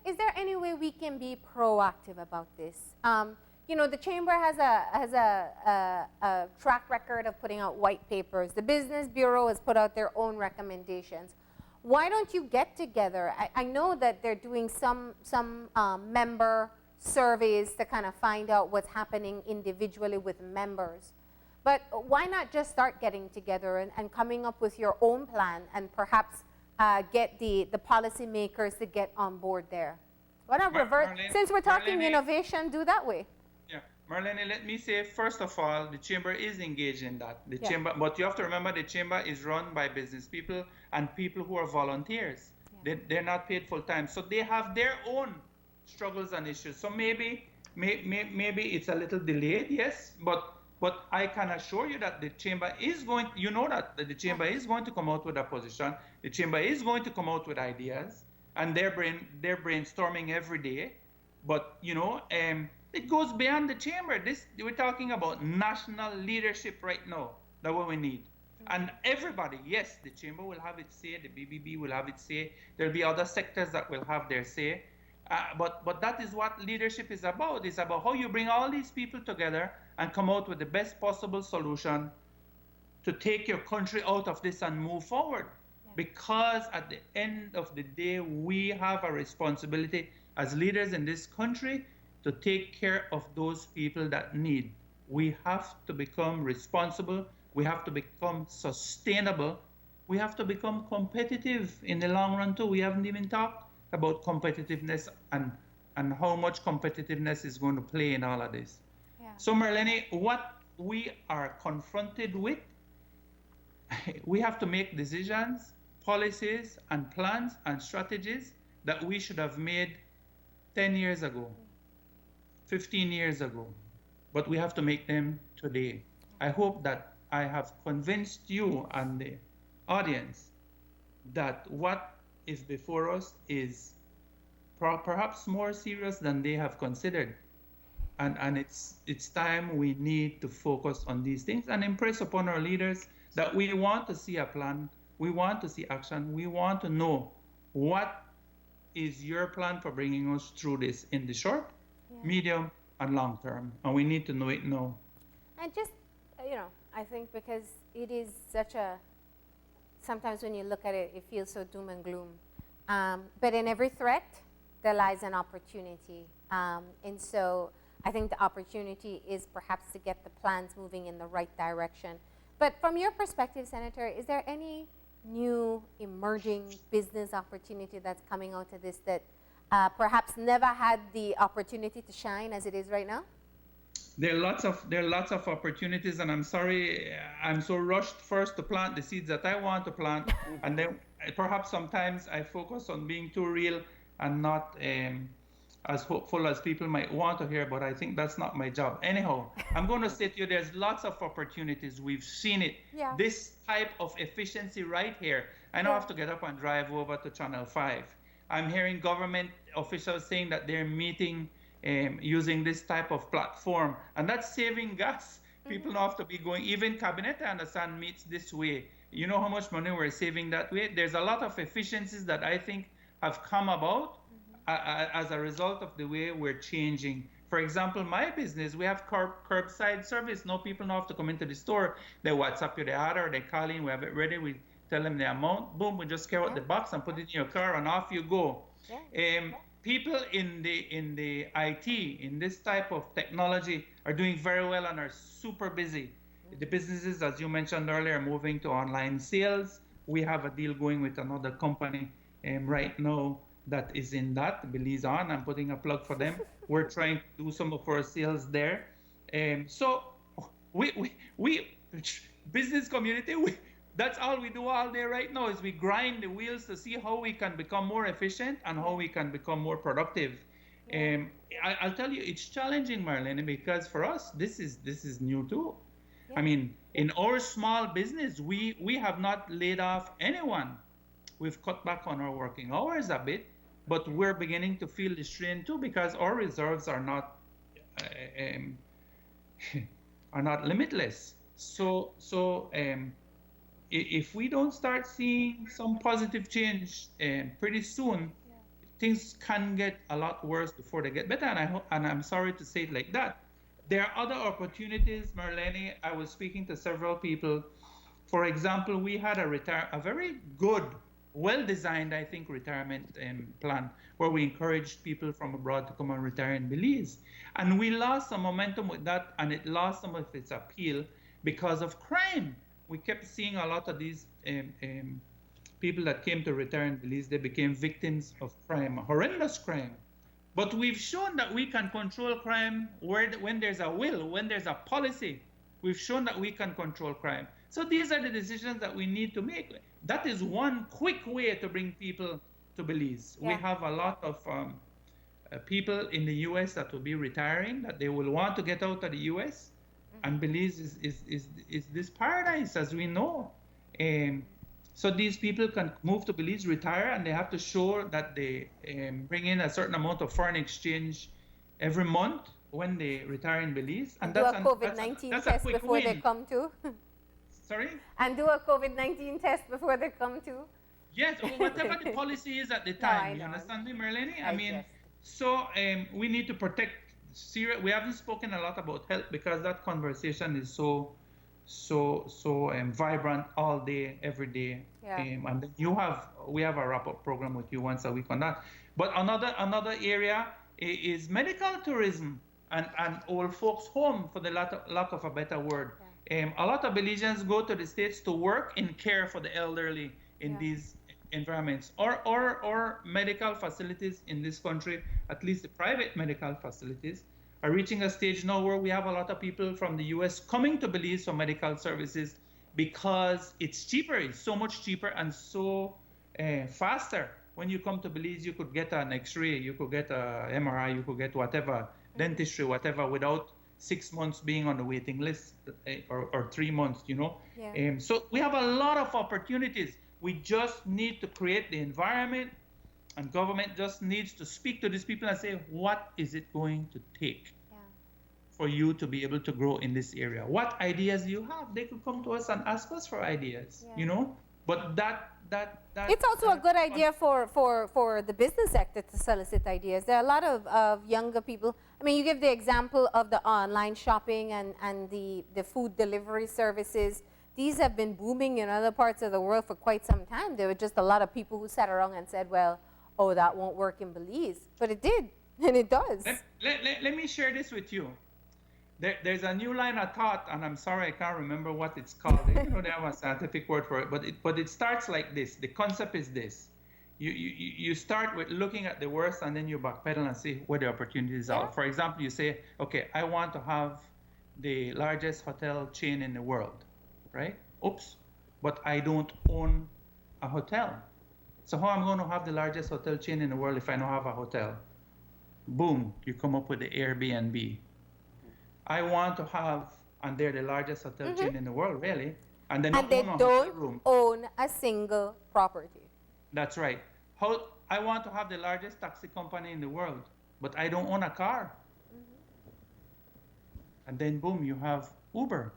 is there any way we can be proactive about this? The chamber has a track record of putting out white papers. The Business Bureau has put out their own recommendations. Why don't you get together? I know that they're doing some member surveys to kind of find out what's happening individually with members. But why not just start getting together and coming up with your own plan and perhaps get the policymakers to get on board there? Why not reverse? Since we're talking innovation, do that way. Yeah, Marlene, let me say, first of all, the chamber is engaged in that. The chamber, but you have to remember the chamber is run by business people and people who are volunteers. Yeah. They're not paid full time. So they have their own struggles and issues. So maybe it's a little delayed, yes, but I can assure you that the chamber is going, that the chamber is going to come out with a position. The chamber is going to come out with ideas, and they're brainstorming every day. But it goes beyond the chamber. We're talking about national leadership right now. That's what we need. And everybody, yes, the chamber will have its say, the BBB will have its say. There'll be other sectors that will have their say. But that is what leadership is about. It's about how you bring all these people together and come out with the best possible solution to take your country out of this and move forward. Yeah. Because at the end of the day, we have a responsibility as leaders in this country to take care of those people that need. We have to become responsible. We have to become sustainable. We have to become competitive in the long run too. We haven't even talked about competitiveness and how much competitiveness is going to play in all of this. Yeah. So Marlene, what we are confronted with, we have to make decisions, policies, and plans and strategies that we should have made 10 years ago, 15 years ago, but we have to make them today. I hope that I have convinced you and the audience that what is before us is perhaps more serious than they have considered. And it's time we need to focus on these things and impress upon our leaders that we want to see a plan, we want to see action, we want to know what is your plan for bringing us through this in the short, medium, and long term. And we need to know it now. And just, I think because it is such a, sometimes when you look at it, it feels so doom and gloom. But in every threat, there lies an opportunity. And so I think the opportunity is perhaps to get the plans moving in the right direction. But from your perspective, Senator, is there any new emerging business opportunity that's coming out of this that perhaps never had the opportunity to shine as it is right now? There are lots of opportunities, and I'm sorry, I'm so rushed first to plant the seeds that I want to plant, and then perhaps sometimes I focus on being too real and not as hopeful as people might want to hear, but I think that's not my job. Anyhow, I'm going to say to you, there's lots of opportunities. We've seen it. Yeah. This type of efficiency right here. I don't have to get up and drive over to Channel 5. I'm hearing government officials saying that they're meeting using this type of platform, and that's saving gas. People don't have to be going, even Cabinet, I understand, meets this way. You know how much money we're saving that way? There's a lot of efficiencies that I think have come about as a result of the way we're changing. For example, my business, we have curbside service. No people don't have to come into the store. They WhatsApp you the order, they call in, we have it ready, we tell them the amount, boom, we just carry out the box and put it in your car and off you go. People in the IT, in this type of technology, are doing very well and are super busy. The businesses, as you mentioned earlier, are moving to online sales. We have a deal going with another company right now that is in that, Belize on. I'm putting a plug for them. We're trying to do some of our sales there. So we business community, that's all we do all day right now is we grind the wheels to see how we can become more efficient and how we can become more productive. I'll tell you, it's challenging, Marlene, because for us, this is new too. I mean, in our small business, we have not laid off anyone. We've cut back on our working hours a bit, but we're beginning to feel the strain too because our reserves are not limitless. So if we don't start seeing some positive change pretty soon, things can get a lot worse before they get better. And I'm sorry to say it like that. There are other opportunities, Marlene. I was speaking to several people. For example, we had a very good, well-designed, I think, retirement plan where we encouraged people from abroad to come and retire in Belize. And we lost some momentum with that, and it lost some of its appeal because of crime. We kept seeing a lot of these people that came to retire in Belize, they became victims of crime, horrendous crime. But we've shown that we can control crime when there's a will, when there's a policy. We've shown that we can control crime. So these are the decisions that we need to make. That is one quick way to bring people to Belize. We have a lot of people in the U.S. that will be retiring, that they will want to get out of the U.S., and Belize is this paradise, as we know. So these people can move to Belize, retire, and they have to show that they bring in a certain amount of foreign exchange every month when they retire in Belize. And do a COVID-19 test before they come to. Sorry? And do a COVID-19 test before they come to. Yes, or whatever the policy is at the time. You understand me, Marlene? I mean, so we need to protect. We haven't spoken a lot about health because that conversation is so vibrant all day, every day. And then we have a wrap-up program with you once a week on that. But another area is medical tourism and old folks home, for the lack of a better word. A lot of Belizeans go to the States to work in care for the elderly in these environments, or medical facilities in this country, at least the private medical facilities, are reaching a stage now where we have a lot of people from the US coming to Belize for medical services because it's cheaper. It's so much cheaper and so faster. When you come to Belize, you could get an X-ray, you could get a MRI, you could get whatever, dentistry, whatever, without 6 months being on the waiting list or 3 months, you know. So we have a lot of opportunities. We just need to create the environment, and government just needs to speak to these people and say, what is it going to take for you to be able to grow in this area? What ideas do you have? They could come to us and ask us for ideas, you know. But that it's also a good idea for the business sector to solicit ideas. There are a lot of younger people. I mean, you give the example of the online shopping and the food delivery services. These have been booming in other parts of the world for quite some time. There were just a lot of people who sat around and said, well, oh, that won't work in Belize. But it did, and it does. Let me share this with you. there's a new line of thought, and I'm sorry I can't remember what it's called. You know, they have a scientific word for it, but it starts like this. The concept is this: you start with looking at the worst, and then you backpedal and see where the opportunities are. For example, you say, okay, I want to have the largest hotel chain in the world, right? Oops, but I don't own a hotel. So how am I going to have the largest hotel chain in the world if I don't have a hotel? Boom, you come up with the Airbnb. I want to have, and they're the largest hotel chain in the world, really, and they don't own a single property. That's right. I want to have the largest taxi company in the world, but I don't own a car. And then boom, you have Uber.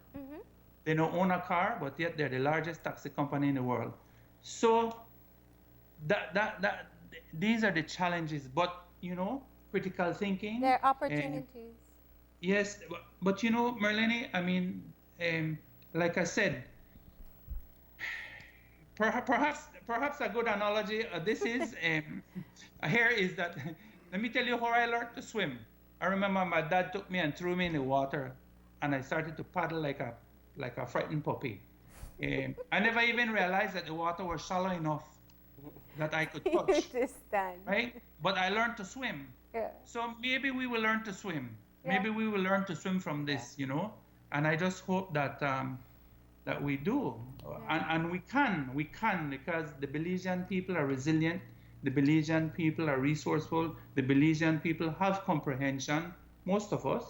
They don't own a car, but yet they're the largest taxi company in the world. So these are the challenges, but you know, critical thinking. There are opportunities. Yes, but you know, Marlene, I mean, like I said, perhaps a good analogy. This is here is that. Let me tell you how I learned to swim. I remember my dad took me and threw me in the water, and I started to paddle like a frightened puppy. I never even realized that the water was shallow enough that I could touch. Right? But I learned to swim. Yeah. So maybe we will learn to swim. Maybe we will learn to swim from this, you know. And I just hope that that we do, and we can because the Belizean people are resilient. The Belizean people are resourceful. The Belizean people have comprehension. Most of us,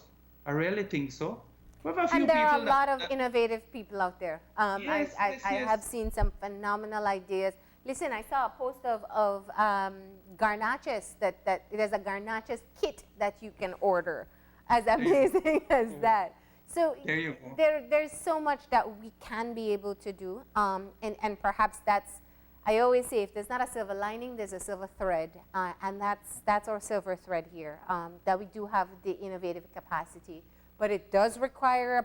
I really think so. We have a few and there are a people lot of innovative people out there. Yes, I have seen some phenomenal ideas. Listen, I saw a post of garnaches that there's a garnaches kit that you can order. As amazing as that. So there you go. There's so much that we can be able to do, and perhaps that's, I always say, if there's not a silver lining, there's a silver thread, and that's our silver thread here, that we do have the innovative capacity. But it does require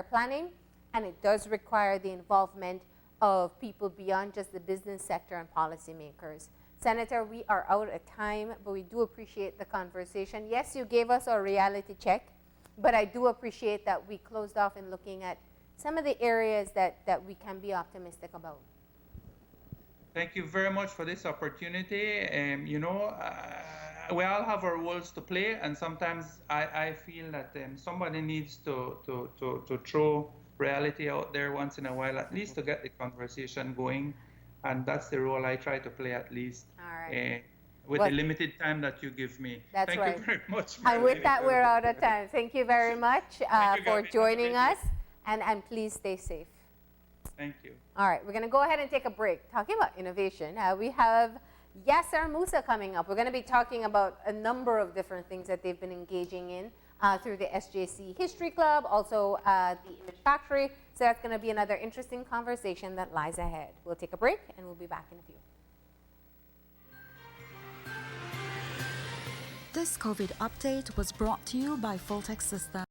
planning, and it does require the involvement of people beyond just the business sector and policymakers. Senator, we are out of time, but we do appreciate the conversation. Yes, you gave us a reality check, but I do appreciate that we closed off in looking at some of the areas that we can be optimistic about. Thank you very much for this opportunity. You know, we all have our roles to play, and sometimes I feel that somebody needs to throw reality out there once in a while, at least to get the conversation going. And that's the role I try to play, at least, with the limited time that you give me. That's Thank you very much. And with that, we're out of time. Thank you very much for joining us, and please stay safe. Thank you. All right, we're going to go ahead and take a break. Talking about innovation, we have Yasser Musa coming up. We're going to be talking about a number of different things that they've been engaging in through the SJC History Club, also the Image Factory. So that's going to be another interesting conversation that lies ahead. We'll take a break, and we'll be back in a few. This COVID update was brought to you by Fulltech Systems.